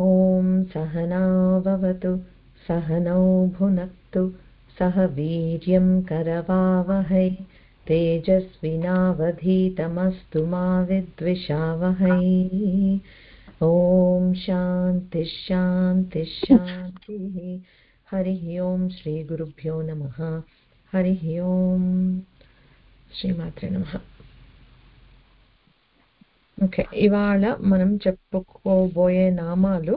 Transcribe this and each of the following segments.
ఓం సహనా భవతు సహనౌ భునక్తు సహ వీర్యం కరవావహై తేజస్వినావధీతమస్తు మా విద్విషావహై. ఓం శాంతి శాంతి శాంతి. హరి ఓం శ్రీ గురుభ్యో నమః. హరి ఓం. శ్రీమాత్రే నమః. ఓకే, ఇవాళ మనం చెప్పుకోబోయే నామాలు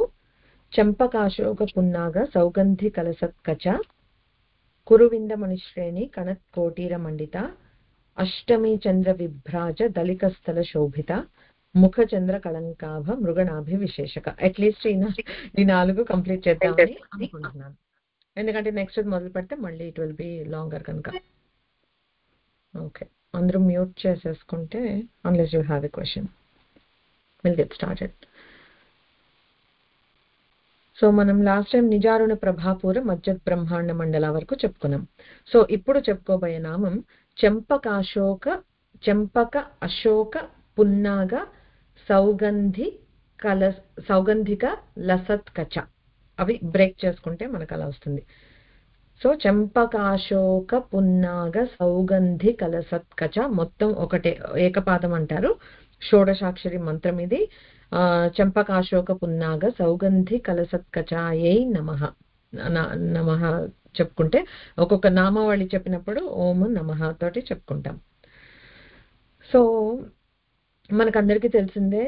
చంపకాశోక పున్నాగ సౌగంధి కలసత్కచ కురువిందమణిశ్రేణి కణత్కోటీర మండిత అష్టమి చంద్ర విభ్రాజ దళికస్థల శోభిత ముఖ చంద్ర కళంకాభ మృగనాభి విశేషక. అట్లీస్ట్ ఈ 4 కంప్లీట్ చేద్దామని అనుకుంటున్నాను, ఎందుకంటే నెక్స్ట్ మొదలు పెడితే మళ్ళీ ఇట్ విల్ బి లాంగర్ కనుక. ఓకే, అందరూ మ్యూట్ చేసేసుకుంటే unless you have a question will get started. So మనం లాస్ట్ టైం నిజారుణ ప్రభాపూర మజ్జత్ బ్రహ్మాండ మండల వరకు చెప్పుకున్నాం. సో ఇప్పుడు చెప్పుకోబోయే నామం చంపక అశోక పున్నాగ సౌగంధిక లసత్కచ. అవి బ్రేక్ చేసుకుంటే మనకు అలా వస్తుంది. సో చంపకాశోక పున్నాగ సౌగంధి కలసత్కచ మొత్తం ఒకటే ఏకపాదం అంటారు. షోడశాక్షరి మంత్రం ఇది. చంపకాశోక పున్నాగ సౌగంధి కలసత్కచాయై నమః నమః చెప్పుకుంటే ఒక్కొక్క నామావళి చెప్పినప్పుడు ఓం నమః తోటి చెప్పుకుంటాం. సో మనకందరికీ తెలిసిందే,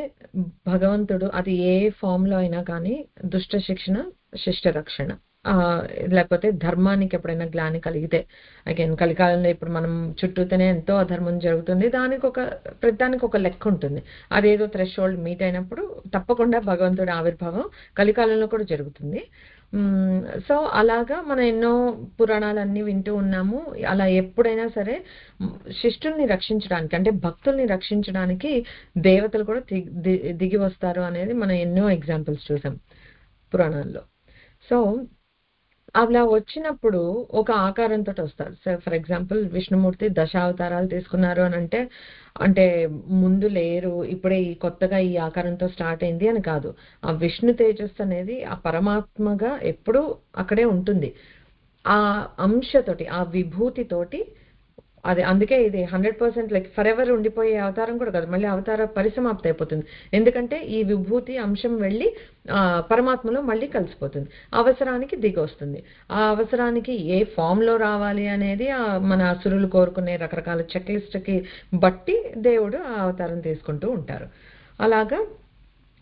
భగవంతుడు అది ఏ ఫామ్ లో అయినా కానీ దుష్ట శిక్షణ శిష్ట రక్షణ, లేకపోతే ధర్మానికి ఎప్పుడైనా గ్లాని కలిగితే, అగైన్ కలికాలంలో ఇప్పుడు మనం చుట్టూతోనే ఎంతో అధర్మం జరుగుతుంది, ప్రతిదానికి ఒక లెక్క ఉంటుంది. అదేదో థ్రెషోల్డ్ మీట్ అయినప్పుడు తప్పకుండా భగవంతుడి ఆవిర్భావం కలికాలంలో కూడా జరుగుతుంది. సో అలాగా మనం ఎన్నో పురాణాలన్నీ వింటూ ఉన్నాము. అలా ఎప్పుడైనా సరే శిష్టుల్ని రక్షించడానికి, అంటే భక్తుల్ని రక్షించడానికి దేవతలు కూడా దిగి వస్తారు అనేది మనం ఎన్నో ఎగ్జాంపుల్స్ చూసాం పురాణాల్లో. సో అలా వచ్చినప్పుడు ఒక ఆకారంతో వస్తారు. సో ఫర్ ఎగ్జాంపుల్ విష్ణుమూర్తి దశావతారాలు తీసుకున్నారు అని అంటే ముందు లేరు, ఇప్పుడే ఈ కొత్తగా ఈ ఆకారంతో స్టార్ట్ అయింది అని కాదు. ఆ విష్ణు తేజస్సు అనేది ఆ పరమాత్మగా ఎప్పుడూ అక్కడే ఉంటుంది. ఆ అంశతోటి, ఆ విభూతితోటి, అది అందుకే ఇది 100% లైక్ ఫర్ ఎవర్ ఉండిపోయే అవతారం కూడా కాదు, మళ్ళీ అవతార పరిసమాప్తి అయిపోతుంది. ఎందుకంటే ఈ విభూతి అంశం వెళ్ళి పరమాత్మలో మళ్ళీ కలిసిపోతుంది, అవసరానికి దిగి వస్తుంది. ఆ అవసరానికి ఏ ఫామ్ లో రావాలి అనేది మన అసురులు కోరుకునే రకరకాల చెక్ లిస్ట్కి బట్టి దేవుడు ఆ అవతారం తీసుకుంటూ ఉంటారు. అలాగా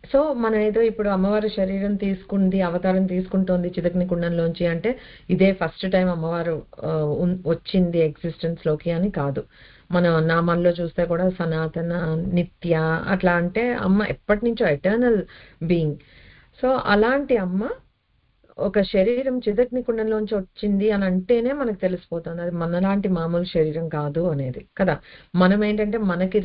సో మనం ఏదో ఇప్పుడు అమ్మవారు శరీరం తీసుకుంది, అవతారం తీసుకుంటోంది చిదగ్ని కుండంలోంచి అంటే ఇదే ఫస్ట్ టైం అమ్మవారు వచ్చింది ఎగ్జిస్టెన్స్ లోకి అని కాదు. మన నామాల్లో చూస్తే కూడా సనాతన, నిత్య అట్లా, అంటే అమ్మ ఎప్పటి నుంచో ఎటర్నల్ బీయింగ్. సో అలాంటి అమ్మ ఒక శరీరం చిదగ్ని కుండంలోంచి వచ్చింది అని అంటేనే మనకు తెలిసిపోతుంది అది మనలాంటి మామూలు శరీరం కాదు అనేది కదా. మనం ఏంటంటే మనకి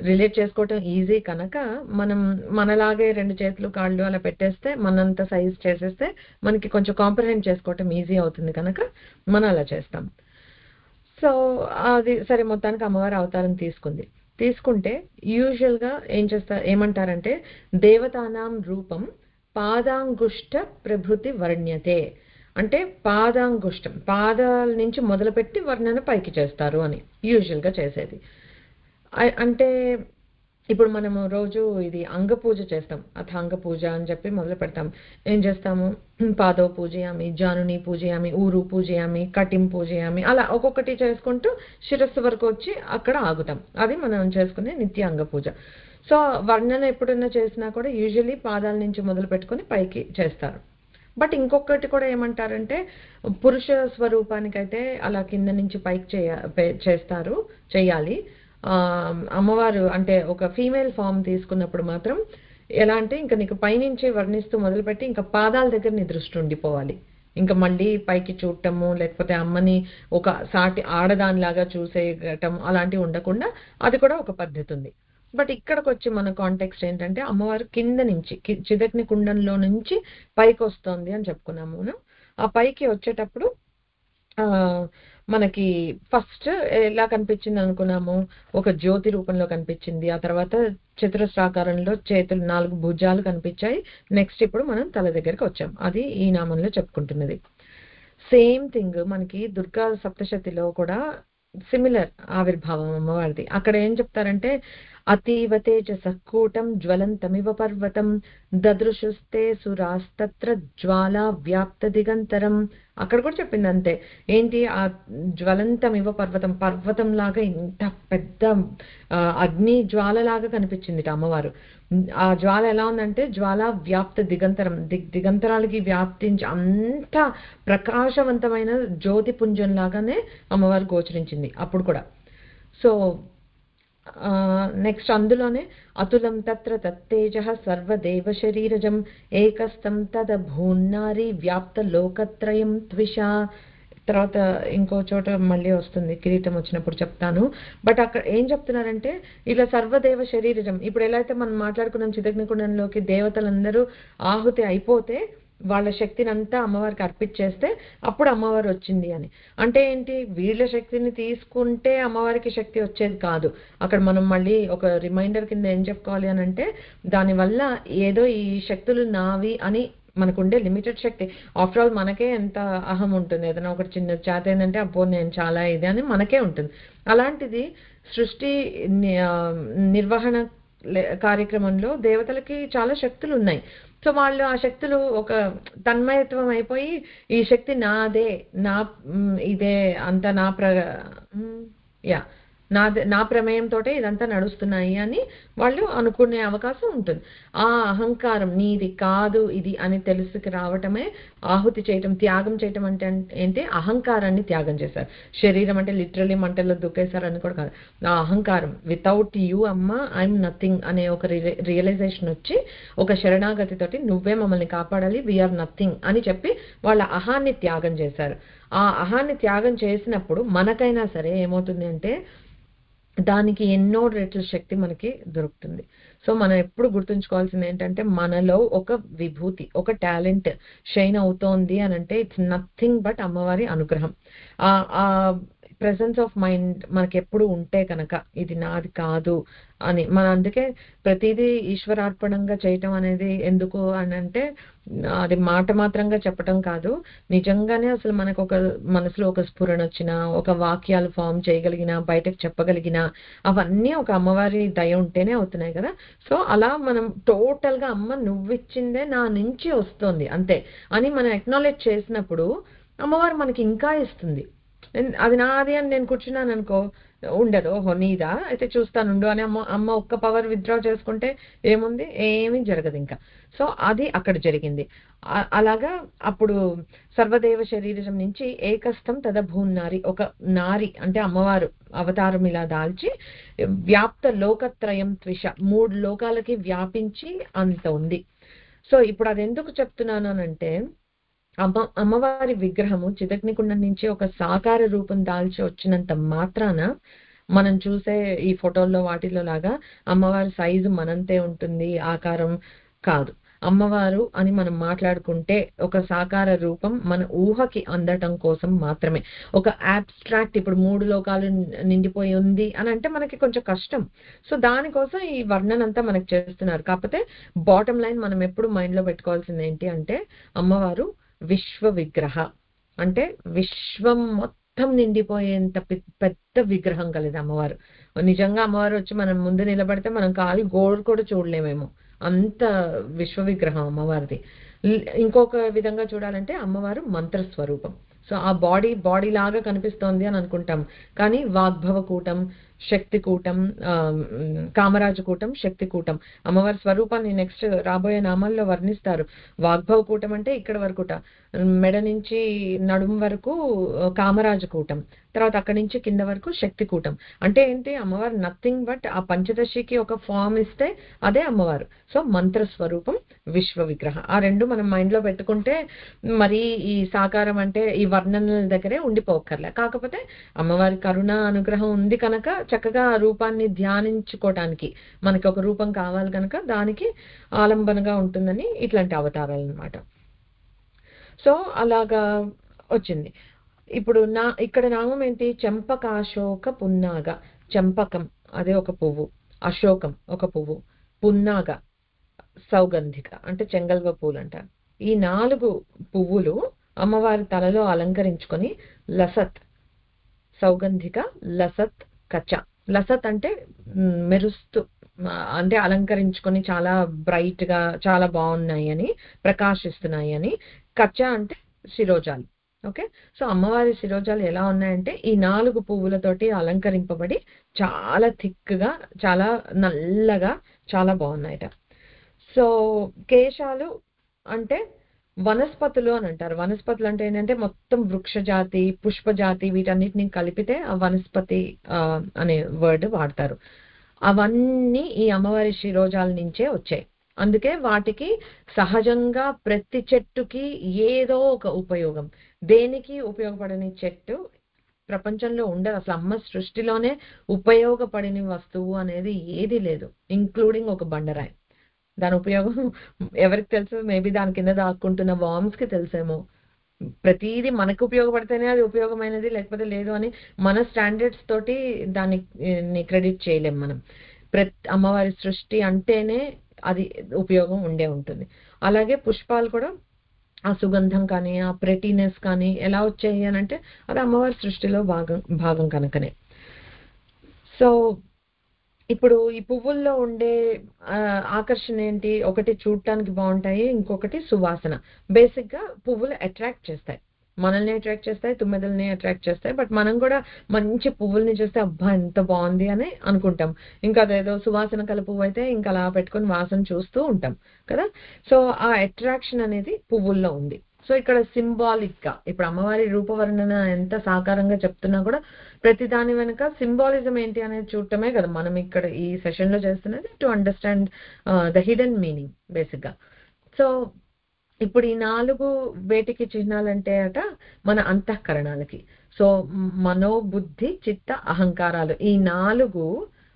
రిలేట్ చేసుకోవటం ఈజీ కనుక మనం మనలాగే 2 చేతులు కాళ్ళు అలా పెట్టేస్తే, మనంత సైజ్ చేసేస్తే మనకి కొంచెం కాంప్రహెండ్ చేసుకోవటం ఈజీ అవుతుంది కనుక మనం అలా చేస్తాం. సో అది సరే, మొత్తానికి అమ్మవారి అవతారం తీసుకుంటే యూజువల్గా ఏమంటారంటే దేవతానాం రూపం పాదాంగుష్ట ప్రభృతి వర్ణ్యతే. అంటే పాదాంగుష్టం, పాదాల నుంచి మొదలుపెట్టి వర్ణన పైకి చేస్తారు అని యూజువల్గా చేసేది. అంటే ఇప్పుడు మనము రోజు ఇది అంగ పూజ చేస్తాం, అథాంగ పూజ అని చెప్పి మొదలు పెడతాం. ఏం చేస్తాము, పాదో పూజయామి, జానుని పూజయామి, ఊరు పూజయామి, కటిం పూజయామి, అలా ఒక్కొక్కటి చేసుకుంటూ శిరస్సు వరకు వచ్చి అక్కడ ఆగుతాం. అది మనం చేసుకునే నిత్య అంగ పూజ. సో వర్ణన ఎప్పుడైనా చేసినా కూడా యూజువల్లీ పాదాల నుంచి మొదలు పెట్టుకొని పైకి చేస్తారు. బట్ ఇంకొకటి కూడా ఏమంటారంటే పురుష స్వరూపానికైతే అలా కింద నుంచి పైకి చేయాలి. అమ్మవారు అంటే ఒక ఫీమేల్ ఫామ్ తీసుకున్నప్పుడు మాత్రం ఎలా అంటే ఇంకా నీకు పైనుంచి వర్ణిస్తూ మొదలుపెట్టి ఇంకా పాదాల దగ్గర నీ దృష్టి ఉండిపోవాలి. ఇంకా మళ్ళీ పైకి చూడటము, లేకపోతే అమ్మని ఒక సాటి ఆడదానిలాగా చూసేయటం అలాంటివి ఉండకుండా అది కూడా ఒక పద్ధతి ఉంది. బట్ ఇక్కడికి వచ్చి మన కాంటెక్స్ట్ ఏంటంటే అమ్మవారు కింద నుంచి చిదగ్ని కుండంలో నుంచి పైకి వస్తుంది అని చెప్పుకున్నాము. ఆ పైకి వచ్చేటప్పుడు మనకి ఫస్ట్ ఎలా కనిపించింది అనుకున్నాము, ఒక జ్యోతి రూపంలో కనిపించింది. ఆ తర్వాత చతురస్రాకారంలో చేతులు 4 భుజాలు కనిపించాయి. నెక్స్ట్ ఇప్పుడు మనం తల దగ్గరికి వచ్చాం. అది ఈ నామంలో చెప్పుకుంటున్నది. సేమ్ థింగ్ మనకి దుర్గా సప్తశతిలో కూడా సిమిలర్ ఆవిర్భావం అమ్మవారిది. అక్కడ ఏం చెప్తారంటే, అతీవ తేజసః కూటం జ్వలంతమివ పర్వతం దదృశుస్తే సురాస్తత్ర జ్వాలా వ్యాప్త దిగంతరం. అక్కడ కూడా చెప్పింది అంతే. ఏంటి ఆ జ్వలంతమివ పర్వతం, పర్వతం లాగా ఇంత పెద్ద అగ్ని జ్వాలలాగా కనిపించింది అమ్మవారు. ఆ జ్వాల ఎలా ఉందంటే జ్వాల వ్యాప్త దిగంతరం, దిగంతరాలకి వ్యాప్తించి అంత ప్రకాశవంతమైన జ్యోతి పుంజం లాగానే అమ్మవారు గోచరించింది అప్పుడు కూడా. సో నెక్స్ట్ అందులోనే అతులం తత్ర తత్తేజ సర్వదేవ శరీరజం ఏకస్తం తద భూన్నారి వ్యాప్త లోకత్రయం త్విషా. తర్వాత ఇంకో చోట మళ్ళీ వస్తుంది, కిరీటం వచ్చినప్పుడు చెప్తాను. బట్ అక్కడ ఏం చెప్తున్నారంటే ఇలా సర్వదేవ శరీరజం, ఇప్పుడు ఎలా అయితే మనం మాట్లాడుకున్నాం చిదగ్నికుండంలోకి దేవతలందరూ ఆహుతి అయిపోతే వాళ్ళ శక్తిని అంతా అమ్మవారికి అర్పించేస్తే అప్పుడు అమ్మవారు వచ్చింది అని. అంటే ఏంటి, వీళ్ళ శక్తిని తీసుకుంటే అమ్మవారికి శక్తి వచ్చేది కాదు. అక్కడ మనం మళ్ళీ ఒక రిమైండర్ కింద ఏం చెప్పుకోవాలి అని అంటే, దానివల్ల ఏదో ఈ శక్తులు నావి అని మనకుండే లిమిటెడ్ శక్తి. ఆఫ్టర్ ఆల్ మనకే ఎంత అహం ఉంటుంది, ఏదైనా ఒకటి చిన్న చేత ఏంటంటే అబ్బో నేను చాలా ఇది అని మనకే ఉంటుంది. అలాంటిది సృష్టి నిర్వహణ కార్యక్రమంలో దేవతలకి చాలా శక్తులు ఉన్నాయి. సో వాళ్ళు ఆ శక్తులు ఒక తన్మయత్వం అయిపోయి ఈ శక్తి నాదే, నా ఇదే అంతా యా నా ప్రమేయంతో ఇదంతా నడుస్తున్నాయి అని వాళ్ళు అనుకునే అవకాశం ఉంటుంది. ఆ అహంకారం నీది కాదు ఇది అని తెలుసుకు రావటమే ఆహుతి చేయటం, త్యాగం చేయటం అంటే ఏంటి, అహంకారాన్ని త్యాగం చేశారు. శరీరం అంటే లిటరలీ మంటల్లో దుక్కేశారని కూడా కాదు. ఆ అహంకారం, వితౌట్ యూ అమ్మ ఐఎమ్ నథింగ్ అనే ఒక రియలైజేషన్ వచ్చి ఒక శరణాగతితోటి నువ్వే మమ్మల్ని కాపాడాలి, వీఆర్ నథింగ్ అని చెప్పి వాళ్ళ అహాన్ని త్యాగం చేశారు. ఆ అహాన్ని త్యాగం చేసినప్పుడు మనకైనా సరే ఏమవుతుంది అంటే దానికి ఎన్నో రెట్ల శక్తి మనకి దొరుకుతుంది. సో మనం ఎప్పుడు గుర్తుంచుకోవాల్సింది ఏంటంటే మనలో ఒక విభూతి, ఒక టాలెంట్ షైన్ అవుతోంది అని అంటే ఇట్స్ నథింగ్ బట్ అమ్మవారి అనుగ్రహం. ఆ ప్రెసెన్స్ ఆఫ్ మైండ్ మనకి ఎప్పుడు ఉంటే కనుక ఇది నాది కాదు అని మనం, అందుకే ప్రతిదీ ఈశ్వరార్పణంగా చేయటం అనేది ఎందుకు అని అంటే అది మాట మాత్రంగా చెప్పటం కాదు, నిజంగానే అసలు మనకు ఒక మనసులో ఒక స్ఫురణ వచ్చిన, ఒక వాక్యాలు ఫామ్ చేయగలిగిన, బయటకు చెప్పగలిగిన, అవన్నీ ఒక అమ్మవారి దయ ఉంటేనే అవుతున్నాయి కదా. సో అలా మనం టోటల్ గా అమ్మ నువ్విచ్చిందే నా నుంచి వస్తుంది అంతే అని మనం అక్నాలెడ్జ్ చేసినప్పుడు అమ్మవారు మనకి ఇంకా ఇస్తుంది. అది నాది అని నేను కూర్చున్నాను అనుకో ఉండదు, ఓహో నీదా అయితే చూస్తానుండు అని అమ్మ ఒక్క పవర్ విత్డ్రా చేసుకుంటే ఏముంది, ఏమీ జరగదు ఇంకా. సో అది అక్కడ జరిగింది. అలాగా అప్పుడు సర్వదేవ శరీరం నుంచి ఏకస్థం తదభూన్నారి, ఒక నారి అంటే అమ్మవారు అవతారం ఇలా దాల్చి వ్యాప్త లోకత్రయం త్విష, 3 లోకాలకి వ్యాపించి అంత ఉంది. సో ఇప్పుడు అది ఎందుకు చెప్తున్నాను అనంటే అమ్మవారి విగ్రహము చిదగ్నికుండం నుంచి ఒక సాకార రూపం దాల్చి వచ్చినంత మాత్రాన మనం చూసే ఈ ఫోటోల్లో వాటిలో లాగా అమ్మవారి సైజు మనంతే ఉంటుంది, ఆకారం కాదు. అమ్మవారు అని మనం మాట్లాడుకుంటే ఒక సాకార రూపం మన ఊహకి అందటం కోసం మాత్రమే. ఒక అబ్స్ట్రాక్ట్ ఇప్పుడు 3 లోకాలు నిండిపోయి ఉంది అని అంటే మనకి కొంచెం కష్టం. సో దానికోసం ఈ వర్ణన అంతా మనకు చేస్తున్నారు. కాకపోతే బాటమ్ లైన్ మనం ఎప్పుడు మైండ్ లో పెట్టుకోవాల్సింది ఏంటి అంటే అమ్మవారు విశ్వ విగ్రహ, అంటే విశ్వం మొత్తం నిండిపోయేంత పెద్ద విగ్రహం కలిది అమ్మవారు. నిజంగా అమ్మవారు వచ్చి మనం ముందు నిలబడితే మనం కాలి గోడు కూడా చూడలేమేమో, అంత విశ్వ విగ్రహం అమ్మవారిది. ఇంకొక విధంగా చూడాలంటే అమ్మవారు మంత్ర స్వరూపం. సో ఆ బాడీ లాగా కనిపిస్తోంది అని అనుకుంటాం, కానీ వాగ్భవ కూటం, శక్తి కూటం, కామరాజు కూటం, శక్తి కూటం, అమ్మవారి స్వరూపాన్ని నెక్స్ట్ రాబోయే నామాల్లో వర్ణిస్తారు. వాగ్భవ కూటం అంటే ఇక్కడ వరకుట, మెడ నుంచి నడుం వరకు కామరాజు కూటం, తర్వాత అక్కడి నుంచి కింద వరకు శక్తి కూటం. అంటే ఏంటి, అమ్మవారు నథింగ్ బట్ ఆ పంచదశికి ఒక ఫామ్ ఇస్తే అదే అమ్మవారు. సో మంత్ర స్వరూపం, విశ్వ విగ్రహ, ఆ రెండు మనం మైండ్ లో పెట్టుకుంటే మరి ఈ సాకారం అంటే ఈ వర్ణనల దగ్గరే ఉండిపోకర్లే. కాకపోతే అమ్మవారి కరుణ అనుగ్రహం ఉంది కనుక చక్కగా ఆ రూపాన్ని ధ్యానించుకోవటానికి మనకి ఒక రూపం కావాలి కనుక దానికి ఆలంబనగా ఉంటుందని ఇట్లాంటి అవతారాలు అన్నమాట. సో అలాగా వచ్చింది. ఇప్పుడు ఇక్కడ నామం ఏంటి? చెంపకాశోక పున్నాగ. చెంపకం అదే ఒక పువ్వు, అశోకం ఒక పువ్వు, పున్నాగ సౌగంధిక అంటే చెంగల్వ పూలు అంటారు. ఈ 4 పువ్వులు అమ్మవారి తలలో అలంకరించుకొని లసత్ సౌగంధిక లసత్ కచ. లసత్ అంటే మెరుస్తూ అంటే అలంకరించుకొని చాలా బ్రైట్ గా చాలా బాగున్నాయి అని, ప్రకాశిస్తున్నాయి అని. కచ అంటే శిరోజాలు. ఓకే, సో అమ్మవారి శిరోజాలు ఎలా ఉన్నాయంటే ఈ 4 పువ్వులతోటి అలంకరింపబడి చాలా థిక్ గా చాలా నల్లగా చాలా బాగున్నాయట. సో కేశాలు అంటే వనస్పతులు అని అంటారు. వనస్పతులు అంటే ఏంటంటే మొత్తం వృక్ష జాతి, పుష్ప జాతి వీటన్నిటిని కలిపితే ఆ వనస్పతి అనే వర్డ్ వాడతారు. అవన్నీ ఈ అమ్మవారి శిరోజాల నుంచే వచ్చాయి. అందుకే వాటికి సహజంగా ప్రతి చెట్టుకి ఏదో ఒక ఉపయోగం. దేనికి ఉపయోగపడని చెట్టు ప్రపంచంలో ఉండదు. అసలు అమ్మ సృష్టిలోనే ఉపయోగపడని వస్తువు అనేది ఏది లేదు, ఇంక్లూడింగ్ ఒక బండరాయి. దాని ఉపయోగం ఎవరికి తెలుసు? మేబీ దాని కింద దాక్కుంటున్న వార్మ్స్ కి తెలుసేమో. ప్రతిదీ మనకు ఉపయోగపడితేనే అది ఉపయోగమైనది, లేకపోతే లేదు అని మన స్టాండర్డ్స్ తోటి దాన్ని క్రెడిట్ చేయలేం మనం. అమ్మవారి సృష్టి అంటేనే అది ఉపయోగం ఉండే ఉంటుంది. అలాగే పుష్పాలు కూడా ఆ సుగంధం కానీ ఆ ప్రెటీనెస్ కానీ ఎలా వచ్చాయి అని అంటే అది అమ్మవారి సృష్టిలో భాగం కనుకనే. సో ఇప్పుడు ఈ పువ్వుల్లో ఉండే ఆకర్షణ ఏంటి? ఒకటి చూడటానికి బాగుంటాయి, ఇంకొకటి సువాసన. బేసిక్ గా పువ్వులు అట్రాక్ట్ చేస్తాయి, మనల్ని అట్రాక్ట్ చేస్తాయి, తుమ్మెదల్ని అట్రాక్ట్ చేస్తాయి. బట్ మనం కూడా మంచి పువ్వుల్ని చూస్తే అబ్బా ఎంత బాగుంది అని అనుకుంటాం. ఇంకా అదేదో సువాసన కల పువ్వు అయితే ఇంకా అలా పెట్టుకొని వాసన చూస్తూ ఉంటాం కదా. సో ఆ అట్రాక్షన్ అనేది పువ్వుల్లో ఉంది. సో ఇక్కడ సింబాలిక్ గా ఇప్పుడు అమ్మవారి రూపవర్ణన ఎంత సాకారంగా చెప్తున్నా కూడా ప్రతి దాని వెనుక సింబాలిజం ఏంటి అనేది చూడటమే కదా మనం ఇక్కడ ఈ సెషన్ లో చేస్తున్నది, to understand the hidden meaning basic గా. సో ఇప్పుడు ఈ 4 వేటికి చిహ్నాలంటే అట మన అంతఃకరణాలకి. సో మనోబుద్ధి చిత్త అహంకారాలు ఈ 4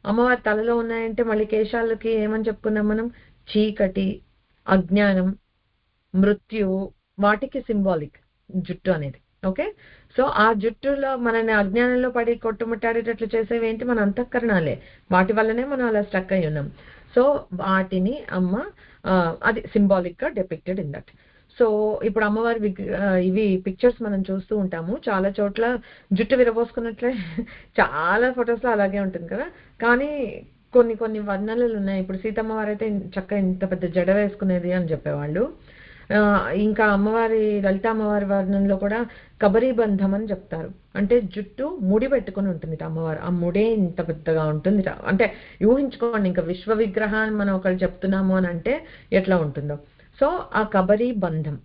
అమ్మవారి తలలో ఉన్నాయంటే మళ్ళీ కేశాలకి ఏమని చెప్పుకున్నాం మనం? చీకటి, అజ్ఞానం, మృత్యువు వాటికి సింబాలిక్ జుట్టు అనేది. ఓకే, సో ఆ జుట్టులో మనని అజ్ఞానంలో పడి కొట్టుముట్టాడేటట్లు చేసేవి ఏంటి? మన అంతఃకరణాలే. వాటి వల్లనే మనం అలా స్టక్ అయి ఉన్నాం. సో వాటిని అమ్మ అది సింబాలిక్ గా డెపిక్టెడ్ ఇన్ దట్. సో ఇప్పుడు అమ్మవారి ఇవి పిక్చర్స్ మనం చూస్తూ ఉంటాము చాలా చోట్ల జుట్టు విరబోసుకున్నట్లే చాలా ఫొటోస్ లో అలాగే ఉంటుంది కదా. కానీ కొన్ని కొన్ని వర్ణనలు ఉన్నాయి. ఇప్పుడు సీతమ్మ వారు అయితే చక్కగా ఇంత పెద్ద జడ వేసుకునేది అని చెప్పేవాళ్ళు. ఇంకా అమ్మవారి లలిత అమ్మవారి వర్ణంలో కూడా కబరీ బంధం అని చెప్తారు. అంటే జుట్టు ముడి పెట్టుకుని ఉంటుంది అమ్మవారు. ఆ ముడే ఇంత పెద్దగా ఉంటుంది. అంటే ఊహించుకోండి, ఇంకా విశ్వ విగ్రహాన్ని మనం ఒకళ్ళు చెప్తున్నాము అని అంటే ఎట్లా ఉంటుందో. సో ఆ కబరీ బంధం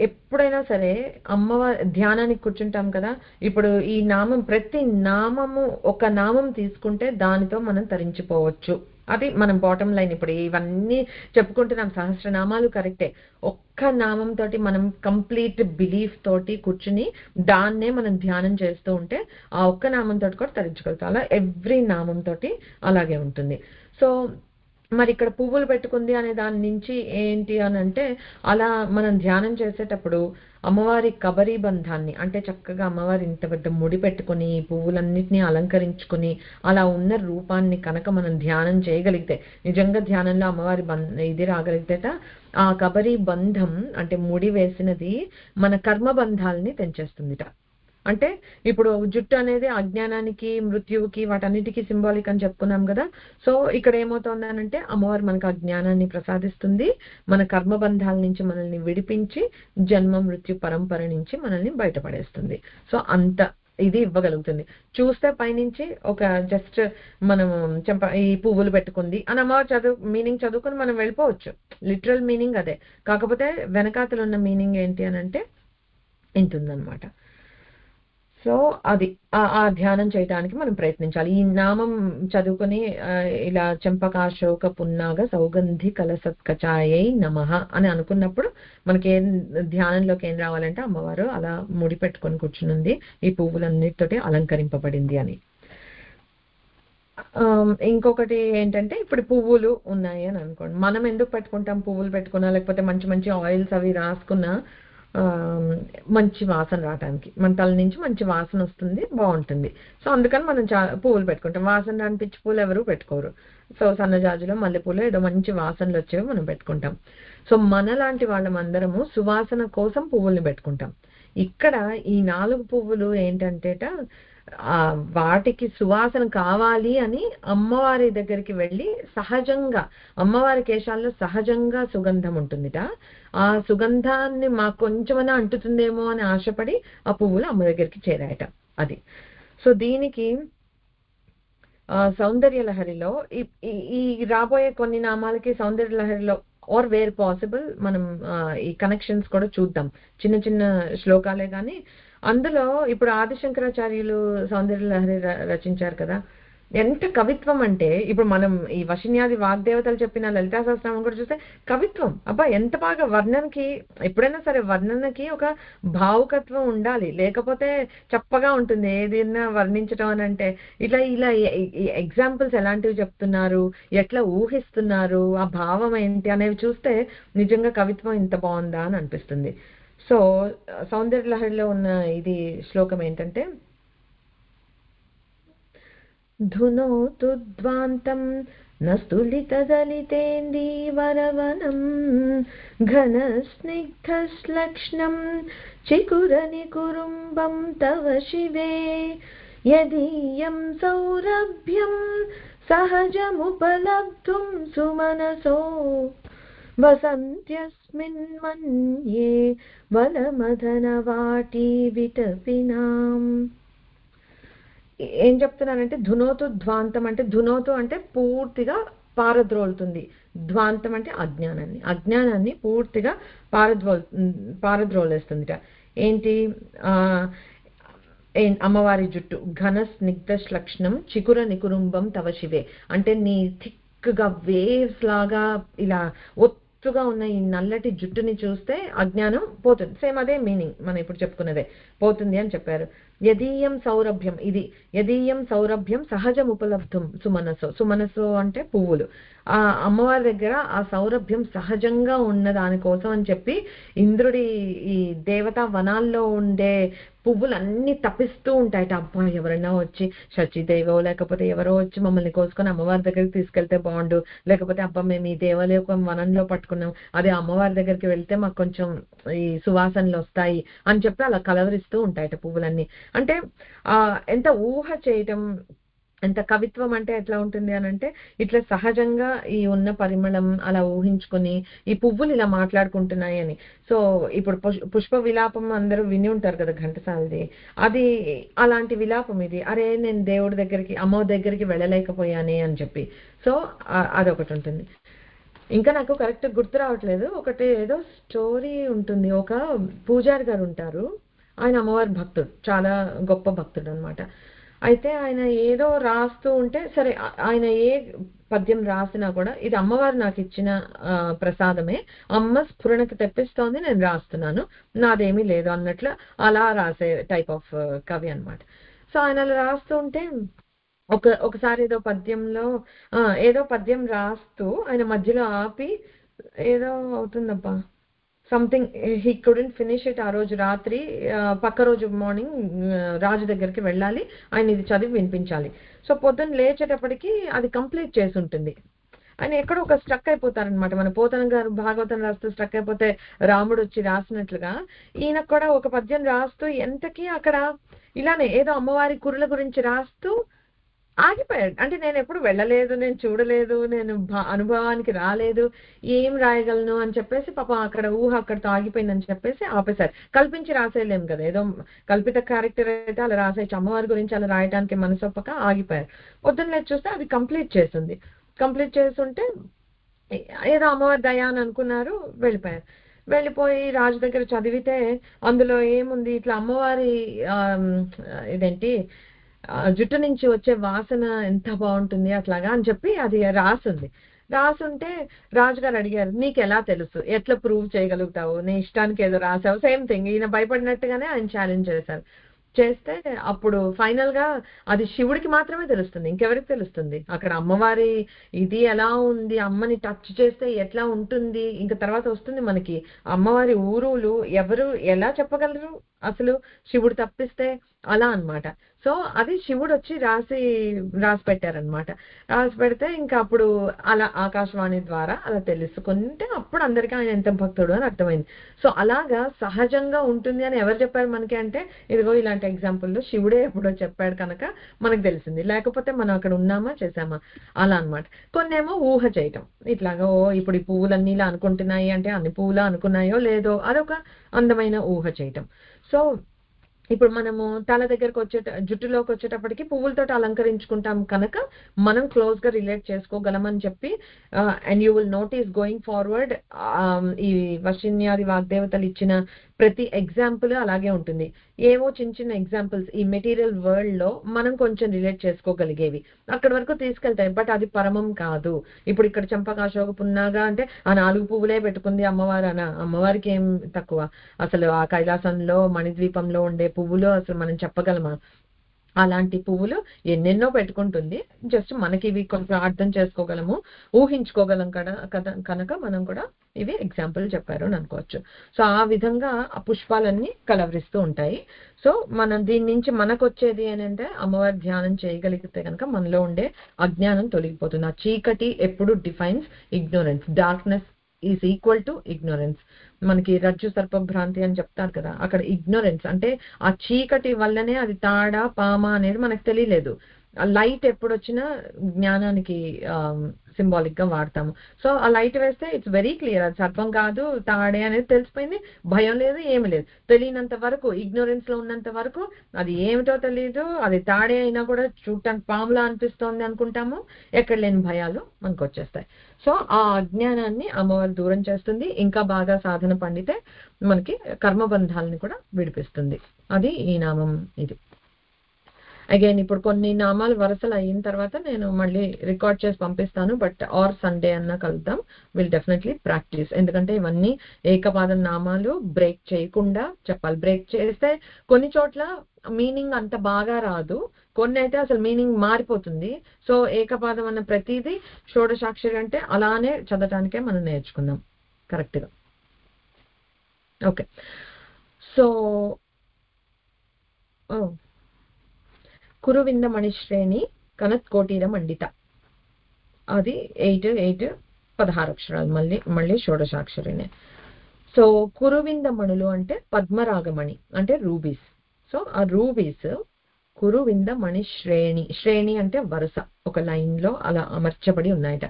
ఎప్పుడైనా సరే అమ్మవారి ధ్యానానికి కూర్చుంటాం కదా. ఇప్పుడు ఈ నామం ప్రతి నామము ఒక నామం తీసుకుంటే దానితో మనం తరించిపోవచ్చు. అది మనం బాటమ్ లైన్. ఇప్పుడు ఇవన్నీ చెప్పుకుంటున్నాం, సహస్రనామాలు కరెక్టే. ఒక్క నామం తోటి మనం కంప్లీట్ బిలీఫ్ తోటి కూర్చుని దాన్నే మనం ధ్యానం చేస్తూ ఉంటే ఆ ఒక్క నామం తోటి కూడా తరించగలుగుతాం. అలా ఎవ్రీ నామం తోటి అలాగే ఉంటుంది. సో మరి ఇక్కడ పువ్వులు పెట్టుకుంది అనే దాని నుంచి ఏంటి అని అంటే అలా మనం ధ్యానం చేసేటప్పుడు అమ్మవారి కబరీ బంధాన్ని అంటే చక్కగా అమ్మవారి ఇంత పెద్ద ముడి పెట్టుకుని పువ్వులన్నిటినీ అలంకరించుకుని అలా ఉన్న రూపాన్ని కనుక మనం ధ్యానం చేయగలిగితే, నిజంగా ధ్యానంలో అమ్మవారి ఇది రాగలిగితేట ఆ కబరీ బంధం అంటే ముడి వేసినది మన కర్మ బంధాలని తెంచేస్తుందిట. అంటే ఇప్పుడు జుట్టు అనేది అజ్ఞానానికి, మృత్యువుకి, వాటన్నిటికీ సింబాలిక్ అని చెప్పుకున్నాం కదా. సో ఇక్కడ ఏమవుతుంది అంటే అమ్మవారు మనకు ఆ జ్ఞానాన్ని ప్రసాదిస్తుంది, మన కర్మబంధాల నుంచి మనల్ని విడిపించి జన్మ మృత్యు పరంపర నుంచి మనల్ని బయటపడేస్తుంది. సో అంత ఇది ఇవ్వగలుగుతుంది. చూస్తే పైనుంచి ఒక జస్ట్ మనం ఈ పువ్వులు పెట్టుకుంది అని అమ్మవారు మీనింగ్ చదువుకొని మనం వెళ్ళిపోవచ్చు. లిటరల్ మీనింగ్ అదే. కాకపోతే వెనకాతలు ఉన్న మీనింగ్ ఏంటి అని అంటే ఇంతుందన్నమాట. సో అది ఆ ధ్యానం చేయడానికి మనం ప్రయత్నించాలి. ఈ నామం చదువుకొని ఇలా చెంపకాశోక పున్నాగ సౌగంధి కలసత్కచాయై నమః అని అనుకున్నప్పుడు మనకి ధ్యానంలోకి ఏం రావాలంటే అమ్మవారు అలా ముడి పెట్టుకొని కూర్చునుంది, ఈ పువ్వులన్నిటితోటి అలంకరింపబడింది అని. ఇంకొకటి ఏంటంటే ఇప్పుడు పువ్వులు ఉన్నాయి అని అనుకోండి, మనం ఎందుకు పెట్టుకుంటాం? పువ్వులు పెట్టుకున్నా లేకపోతే మంచి మంచి ఆయిల్స్ అవి రాసుకున్నా మంచి వాసన రావడానికి, మన తల నుంచి మంచి వాసన వస్తుంది, బాగుంటుంది. సో అందుకని మనం పువ్వులు పెట్టుకుంటాం. వాసన రాని పిచ్చి పూలు ఎవరు పెట్టుకోరు. సో సన్నజాజులో మల్లెపూలు ఏదో మంచి వాసనలు వచ్చేవి మనం పెట్టుకుంటాం. సో మనలాంటి వాళ్ళమందరము సువాసన కోసం పువ్వుల్ని పెట్టుకుంటాం. ఇక్కడ ఈ 4 పువ్వులు ఏంటంటేట వాటికి సువాసన కావాలి అని అమ్మవారి దగ్గరికి వెళ్ళి సహజంగా అమ్మవారి కేశాల్లో సహజంగా సుగంధం ఉంటుందిట. ఆ సుగంధాన్ని మాకు కొంచెమైనా అంటుతుందేమో అని ఆశపడి ఆ పువ్వులు అమ్మ దగ్గరికి చేరాయట. అది. సో దీనికి సౌందర్య లహరిలో ఈ రాబోయే కొన్ని నామాలకి సౌందర్య లహరిలో ఆర్ వేర్ పాసిబుల్ మనం ఈ కనెక్షన్స్ కూడా చూద్దాం. చిన్న చిన్న శ్లోకాలే కానీ అందులో ఇప్పుడు ఆదిశంకరాచార్యులు సౌందర్య లహరి రచించారు కదా. ఎంత కవిత్వం అంటే ఇప్పుడు మనం ఈ వశిన్యాది వాగ్దేవతలు చెప్పిన లలితా సహస్రనామం కూడా చూస్తే కవిత్వం. అబ్బా ఎంత బాగా వర్ణనకి, ఎప్పుడైనా సరే వర్ణనకి ఒక భావుకత్వం ఉండాలి, లేకపోతే చప్పగా ఉంటుంది ఏదైనా వర్ణించడం అని అంటే. ఇలా ఇలా ఎగ్జాంపుల్స్ ఎలాంటివి చెప్తున్నారు, ఎట్లా ఊహిస్తున్నారు, ఆ భావం ఏంటి అనేవి చూస్తే నిజంగా కవిత్వం ఇంత బాగుందా అని అనిపిస్తుంది. సో సౌందర్య లహరిలో ఉన్న ఇది శ్లోకం ఏంటంటే, ధునోతు ధ్వాంతం నస్తులితదలితేందీవరవనం ఘనస్నిగ్ధశ్లక్ష్ణం చికురనికురుంబం తవ శివే యదీయం సౌరభ్యం సహజముపలబ్ధుం సుమనసో వసంత్యస్మిన్ మన్యే వలమదనవాటీ విటపినాం. ఏం చెప్తున్నానంటే ధునోతు ధ్వాంతం అంటే, ధునోతు అంటే పూర్తిగా పారద్రోలుతుంది, ధ్వాంతం అంటే అజ్ఞానాన్ని పూర్తిగా పారద్రోలేస్తుందిట. ఏంటి? అమ్మవారి జుట్టు ఘన స్నిగ్ధ శ్లక్ష్ణం చికుర నికురుంబం తవ శివే అంటే నీ థిక్గా వేవ్స్ లాగా ఇలా ఒత్తుగా ఉన్న ఈ నల్లటి జుట్టుని చూస్తే అజ్ఞానం పోతుంది. సేమ్ అదే మీనింగ్ మనం ఇప్పుడు చెప్పుకున్నదే, పోతుంది అని చెప్పారు. యదీయం సౌరభ్యం, ఇది యదీయం సౌరభ్యం సహజం ఉపలబ్ధం సుమనసో. సుమనసో అంటే పువ్వులు. ఆ అమ్మవారి దగ్గర ఆ సౌరభ్యం సహజంగా ఉన్న దానికోసం అని చెప్పి ఇంద్రుడి ఈ దేవతా వనాల్లో ఉండే పువ్వులన్నీ తప్పిస్తూ ఉంటాయట. అబ్బా ఎవరైనా వచ్చి శచిదేవో లేకపోతే ఎవరో వచ్చి మమ్మల్ని కోసుకొని అమ్మవారి దగ్గరికి తీసుకెళ్తే బాగుండు, లేకపోతే అబ్బా మేము ఈ దేవాలయం వనంలో పట్టుకున్నాం, అదే అమ్మవారి దగ్గరికి వెళ్తే మాకు కొంచెం ఈ సువాసనలు వస్తాయి అని చెప్పి అలా కలవరిస్తూ ఉంటాయట పువ్వులన్నీ. అంటే ఎంత ఊహ చేయటం, ఎంత కవిత్వం అంటే ఎట్లా ఉంటుంది అని అంటే, ఇట్లా సహజంగా ఈ ఉన్న పరిమళం అలా ఊహించుకొని ఈ పువ్వులు ఇలా మాట్లాడుకుంటున్నాయి అని. సో ఇప్పుడు పుష్ప విలాపం అందరూ విని ఉంటారు కదా ఘంటసాలది, అది అలాంటి విలాపం ఇది. అరే నేను దేవుడి దగ్గరికి అమ్మ దగ్గరికి వెళ్ళలేకపోయానే అని చెప్పి. సో అదొకటి ఉంటుంది. ఇంకా నాకు కరెక్ట్ గుర్తు రావట్లేదు, ఒకటి ఏదో స్టోరీ ఉంటుంది. ఒక పూజారి గారు ఉంటారు, ఆయన అమ్మవారి భక్తుడు, చాలా గొప్ప భక్తుడు అనమాట. అయితే ఆయన ఏదో రాస్తూ ఉంటే, సరే ఆయన ఏ పద్యం రాసినా కూడా ఇది అమ్మవారు నాకు ఇచ్చిన ప్రసాదమే, అమ్మ స్ఫురణకి తెప్పిస్తోంది, నేను రాస్తున్నాను, నాదేమీ లేదు అన్నట్లు అలా రాసే టైప్ ఆఫ్ కవి అనమాట. సో ఆయన అలా రాస్తూ ఉంటే ఒకసారి ఏదో పద్యం రాస్తూ ఆయన మధ్యలో ఆపి, ఏదో అవుతుందబ్బా something he couldn't finish it. ఆ రోజు రాత్రి పక్క రోజు మార్నింగ్ రాజు దగ్గరికి వెళ్ళాలి, ఆయన ఇది చదివి వినిపించాలి. సో పొద్దున్న లేచేటప్పటికి అది కంప్లీట్ చేసి ఉంటుంది. ఆయన ఎక్కడో ఒక స్ట్రక్ అయిపోతారనమాట. మన పోతన గారు భాగవతం రాస్తూ స్ట్రక్ అయిపోతే రాముడు వచ్చి రాసినట్లుగా ఈయనకు కూడా ఒక పద్యం రాస్తూ ఎంతకీ అక్కడ ఇలానే ఏదో అమ్మవారి కురుల గురించి రాస్తూ ఆగిపోయాడు. అంటే నేను ఎప్పుడు వెళ్ళలేదు, నేను చూడలేదు, నేను అనుభవానికి రాలేదు, ఏం రాయగలను అని చెప్పేసి పాపం అక్కడ ఊహ అక్కడితో ఆగిపోయిందని చెప్పేసి ఆపేశారు. కల్పించి రాసేయలేము కదా, ఏదో కల్పిత క్యారెక్టర్ అయితే అలా రాసేయచ్చు, అమ్మవారి గురించి అలా రాయడానికి మనసొప్పక ఆగిపోయారు. పొద్దున్న లేచి చూస్తే అది కంప్లీట్ చేస్తుంది. కంప్లీట్ చేస్తుంటే ఏదో అమ్మవారి దయా అని అనుకున్నారు, వెళ్ళిపోయారు. వెళ్ళిపోయి రాజు దగ్గర చదివితే అందులో ఏముంది, ఇట్లా అమ్మవారి ఇదేంటి జుట్టు నుంచి వచ్చే వాసన ఎంత బాగుంటుంది అట్లాగా అని చెప్పి అది రాసుంటే రాజుగారు అడిగారు, నీకు ఎలా తెలుసు, ఎట్లా ప్రూవ్ చేయగలుగుతావు, నీ ఇష్టానికి ఏదో రాసావు, సేమ్ థింగ్ ఈయన భయపడినట్టుగానే ఆయన ఛాలెంజ్ చేశారు. చేస్తే అప్పుడు ఫైనల్ గా అది శివుడికి మాత్రమే తెలుస్తుంది, ఇంకెవరికి తెలుస్తుంది? అక్కడ అమ్మవారి ఇది ఎలా ఉంది, అమ్మని టచ్ చేస్తే ఎట్లా ఉంటుంది, ఇంకా తర్వాత వస్తుంది మనకి అమ్మవారి ఊరులు ఎవరు ఎలా చెప్పగలరు అసలు, శివుడు తప్పిస్తే, అలా అన్నమాట. సో అది శివుడు వచ్చి రాసి పెట్టారనమాట. రాసి పెడితే ఇంకా అప్పుడు అలా ఆకాశవాణి ద్వారా అలా తెలుసుకుంటే అప్పుడు అందరికీ ఆయన ఎంత భక్తుడు అని అర్థమైంది. సో అలాగా సహజంగా ఉంటుంది అని ఎవరు చెప్పారు మనకి అంటే, ఇదిగో ఇలాంటి ఎగ్జాంపుల్లో శివుడే ఎప్పుడో చెప్పాడు కనుక మనకు తెలిసింది, లేకపోతే మనం అక్కడ ఉన్నామా చేసామా అలా అన్నమాట. కొన్నేమో ఊహ చేయటం, ఇట్లాగా ఓ ఇప్పుడు ఈ పువ్వులన్నీ ఇలా అనుకుంటున్నాయి అంటే అన్ని పువ్వులా అనుకున్నాయో లేదో అదొక అందమైన ఊహ చేయటం. సో ఇప్పుడు మనము తల దగ్గరకు జుట్టులోకి వచ్చేటప్పటికి పువ్వులతో అలంకరించుకుంటాం కనుక మనం క్లోజ్ గా రిలేట్ చేసుకోగలమని చెప్పి, and you will notice going forward ఈ వశిన్యాది వాగ్దేవతలు ఇచ్చిన ప్రతి ఎగ్జాంపుల్ అలాగే ఉంటుంది. ఏవో చిన్న చిన్న ఎగ్జాంపుల్స్ ఈ మెటీరియల్ వరల్డ్ లో మనం కొంచెం రిలేట్ చేసుకోగలిగేవి అక్కడి వరకు తీసుకెళ్తాయి, బట్ అది పరమం కాదు. ఇప్పుడు ఇక్కడ చంపకాశోక పున్నాగా అంటే ఆ 4 పువ్వులే పెట్టుకుంది అమ్మవారు అన, అమ్మవారికి ఏం తక్కువ? అసలు ఆ కైలాసంలో మణిద్వీపంలో ఉండే పువ్వులు అసలు మనం చెప్పగలమా? అలాంటి పువ్వులు ఎన్నెన్నో పెట్టుకుంటుంది. జస్ట్ మనకి ఇవి కొంచెం అర్థం చేసుకోగలము, ఊహించుకోగలం కనుక మనం కూడా ఇవి ఎగ్జాంపుల్ చెప్పారు అని అనుకోవచ్చు. సో ఆ విధంగా ఆ పుష్పాలన్నీ కలవరిస్తూ ఉంటాయి. సో మనం దీని నుంచి మనకు వచ్చేది ఏంటంటే అమ్మవారి ధ్యానం చేయగలిగితే కనుక మనలో ఉండే అజ్ఞానం తొలగిపోతుంది. ఆ చీకటి ఎప్పుడు defines ignorance, darkness is equal to ignorance. మనకి రజ్జు సర్ప భ్రాంతి అని చెప్తారు కదా, అక్కడ ఇగ్నోరెన్స్ అంటే ఆ చీకటి వల్లనే అది తాడా పామా అనేది మనకు తెలియలేదు. లైట్ ఎప్పుడు వచ్చినా జ్ఞానానికి సింబాలిక్ గా వాడతాము. సో ఆ లైట్ వేస్తే ఇట్స్ వెరీ క్లియర్, అది సర్పం కాదు తాడే అనేది తెలిసిపోయింది, భయం లేదు ఏమి లేదు. తెలియనంత వరకు, ఇగ్నోరెన్స్ లో ఉన్నంత వరకు అది ఏమిటో తెలియదు, అది తాడే అయినా కూడా చూడటానికి పాములా అనిపిస్తోంది అనుకుంటాము, ఎక్కడ లేని భయాలు మనకు వచ్చేస్తాయి. సో ఆ అజ్ఞానాన్ని అమ్మవారు దూరం చేస్తుంది, ఇంకా బాగా సాధన పండితే మనకి కర్మబంధాలని కూడా విడిపిస్తుంది. అది ఈ నామం. ఇది అగైన్ ఇప్పుడు కొన్ని నామాలు వరుసలు అయిన తర్వాత నేను మళ్ళీ రికార్డ్ చేసి పంపిస్తాను, బట్ ఆర్ సండే అన్నా కలుద్దాం. విల్ డెఫినెట్లీ ప్రాక్టీస్, ఎందుకంటే ఇవన్నీ ఏకపాద నామాలు బ్రేక్ చేయకుండా చెప్పాలి. బ్రేక్ చేస్తే కొన్ని చోట్ల మీనింగ్ అంత బాగా రాదు, కొన్ని అయితే అసలు మీనింగ్ మారిపోతుంది. సో ఏకపాదం అన్న ప్రతిదీ షోడశాక్షరి అంటే అలానే చదవటానికే మనం నేర్చుకుందాం కరెక్ట్గా. ఓకే, సో కురువింద మణిశ్రేణి కనత్కోటీర మండిత, అది 16 అక్షరాలు, మళ్ళీ షోడశాక్షరినే. సో కురువింద మణులు అంటే పద్మరాగమణి అంటే రూబీస్. సో ఆ రూబీస్ కురువింద మణి శ్రేణి అంటే వరుస, ఒక లైన్ లో అలా అమర్చబడి ఉన్నాయట.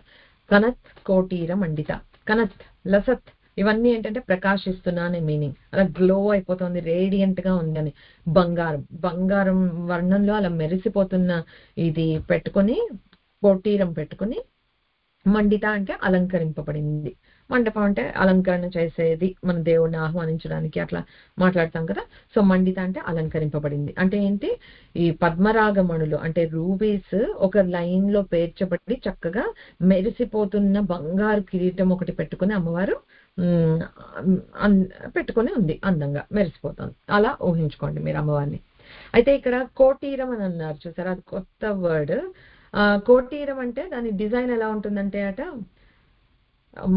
కనత్ కోటీర మండిత, కనత్ లసత్ ఇవన్నీ ఏంటంటే ప్రకాశిస్తున్నా అనే మీనింగ్, అలా గ్లో అయిపోతుంది, రేడియంట్ గా ఉందని. బంగారం వర్ణంలో అలా మెరిసిపోతున్న ఇది పెట్టుకొని, కోటీరం పెట్టుకుని, మండిత అంటే అలంకరింపబడింది. మండపం అంటే అలంకరణ చేసేది, మన దేవుణ్ణి ఆహ్వానించడానికి అట్లా మాట్లాడతాం కదా. సో మండిత అంటే అలంకరింపబడింది అంటే ఏంటి, ఈ పద్మరాగమణులు అంటే రూబీస్ ఒక లైన్ లో పేర్చబడి చక్కగా మెరిసిపోతున్న బంగారు కిరీటం ఒకటి పెట్టుకుని అమ్మవారు పెట్టుకుని ఉంది, అందంగా మెరిసిపోతుంది. అలా ఊహించుకోండి మీరు అమ్మవారిని. అయితే ఇక్కడ కోటీరం అని అన్నారు చూసారా, అది కొత్త వర్డ్. కోటీరం అంటే దాని డిజైన్ ఎలా ఉంటుందంటే అట,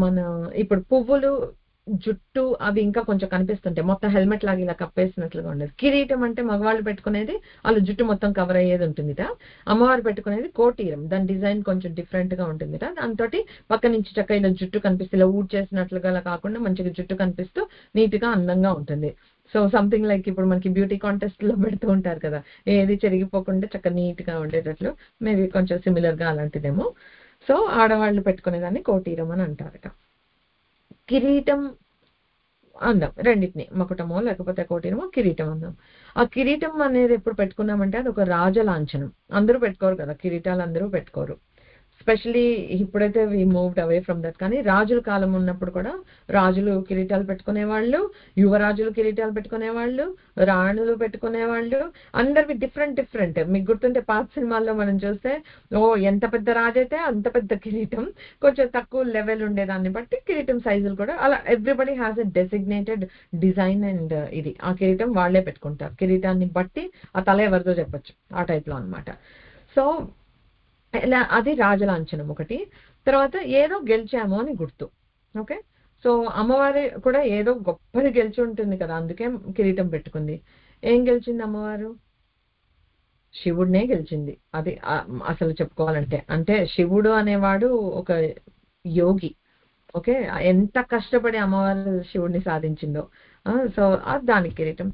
మన ఇప్పుడు పువ్వులు జుట్టు అవి ఇంకా కొంచెం కనిపిస్తుంటాయి, మొత్తం హెల్మెట్ లాగా ఇలా కప్పేసినట్లుగా ఉండేది. కిరీటం అంటే మగవాళ్ళు పెట్టుకునేది, వాళ్ళ జుట్టు మొత్తం కవర్ అయ్యేది ఉంటుందిట. అమ్మవారు పెట్టుకునేది కోటీరం, దాని డిజైన్ కొంచెం డిఫరెంట్ గా ఉంటుందిట. దాంతో పక్క నుంచి చక్క ఇలా జుట్టు కనిపిస్తే ఇలా ఊడ్ చేసినట్లుగా కాకుండా మంచిగా జుట్టు కనిపిస్తూ నీట్ గా అందంగా ఉంటుంది. సో సంథింగ్ లైక్ ఇప్పుడు మనకి బ్యూటీ కాంటెస్ట్ లో పెడుతూ ఉంటారు కదా, ఏది చెరిగిపోకుండా చక్క నీట్ గా ఉండేటట్లు, మేబీ కొంచెం సిమిలర్ గా అలాంటిదేమో. సో ఆడవాళ్ళు పెట్టుకునేదాన్ని కోటీరం అని అంటారట. కిరీటం అందాం, రెండింటిని, మకుటమో లేకపోతే కోటీరమో, కిరీటం అందాం. ఆ కిరీటం అనేది ఎప్పుడు పెట్టుకున్నామంటే అది ఒక రాజలాంఛనం. అందరూ పెట్టుకోరు కదా కిరీటాలు, అందరూ పెట్టుకోరు. స్పెషలీ ఇప్పుడైతే we moved away from that. కానీ రాజుల కాలం ఉన్నప్పుడు కూడా రాజులు కిరీటాలు పెట్టుకునేవాళ్ళు, యువరాజులు కిరీటాలు పెట్టుకునేవాళ్ళు, రాణులు పెట్టుకునేవాళ్ళు. అందరివి డిఫరెంట్ డిఫరెంట్. మీకు గుర్తుంటే పాత సినిమాల్లో మనం చూస్తే ఎంత పెద్ద రాజు అయితే అంత పెద్ద కిరీటం, కొంచెం తక్కువ లెవెల్ ఉండేదాన్ని బట్టి కిరీటం సైజులు కూడా అలా everybody has a designated design. And ఇది ఆ కిరీటం వాళ్లే పెట్టుకుంటారు. కిరీటాన్ని బట్టి ఆ తల ఎవరిదో చెప్పొచ్చు, ఆ టైప్ లో అనమాట. సో అది రాజలాంఛనం ఒకటి. తర్వాత ఏదో గెలిచాము అని గుర్తు. ఓకే, సో అమ్మవారి కూడా ఏదో గొప్పది గెలిచి ఉంటుంది కదా, అందుకే కిరీటం పెట్టుకుంది. ఏం గెలిచింది అమ్మవారు? శివుడినే గెలిచింది. అది అసలు చెప్పుకోవాలంటే, అంటే శివుడు అనేవాడు ఒక యోగి. ఓకే, ఎంత కష్టపడి అమ్మవారు శివుడిని సాధించిందో. సో దానికి కిరీటం.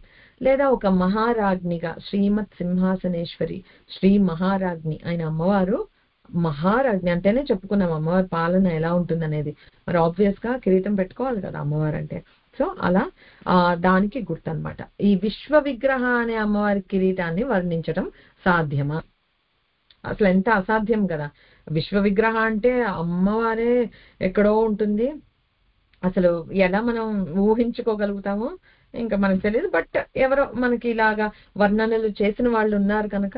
లేదా ఒక మహారాజ్నిగా శ్రీమత్ సింహాసనేశ్వరి, శ్రీ మహారాజ్ని అయిన అమ్మవారు, మహారాజ్ని అంటేనే చెప్పుకున్నాం అమ్మవారి పాలన ఎలా ఉంటుంది అనేది. మరి ఆబ్వియస్ గా కిరీటం పెట్టుకోవాలి కదా అమ్మవారు అంటే. సో అలా దానికి గుర్తు అనమాట. ఈ విశ్వ విగ్రహ అనే అమ్మవారి కిరీటాన్ని వర్ణించడం సాధ్యమా? అసలు ఎంత అసాధ్యం కదా. విశ్వ విగ్రహ అంటే అమ్మవారే ఎక్కడో ఉంటుంది. అసలు ఎలా మనం ఊహించుకోగలుగుతామో ఇంకా మనకు తెలియదు. బట్ ఎవరో మనకి ఇలాగా వర్ణనలు చేసిన వాళ్ళు ఉన్నారు కనుక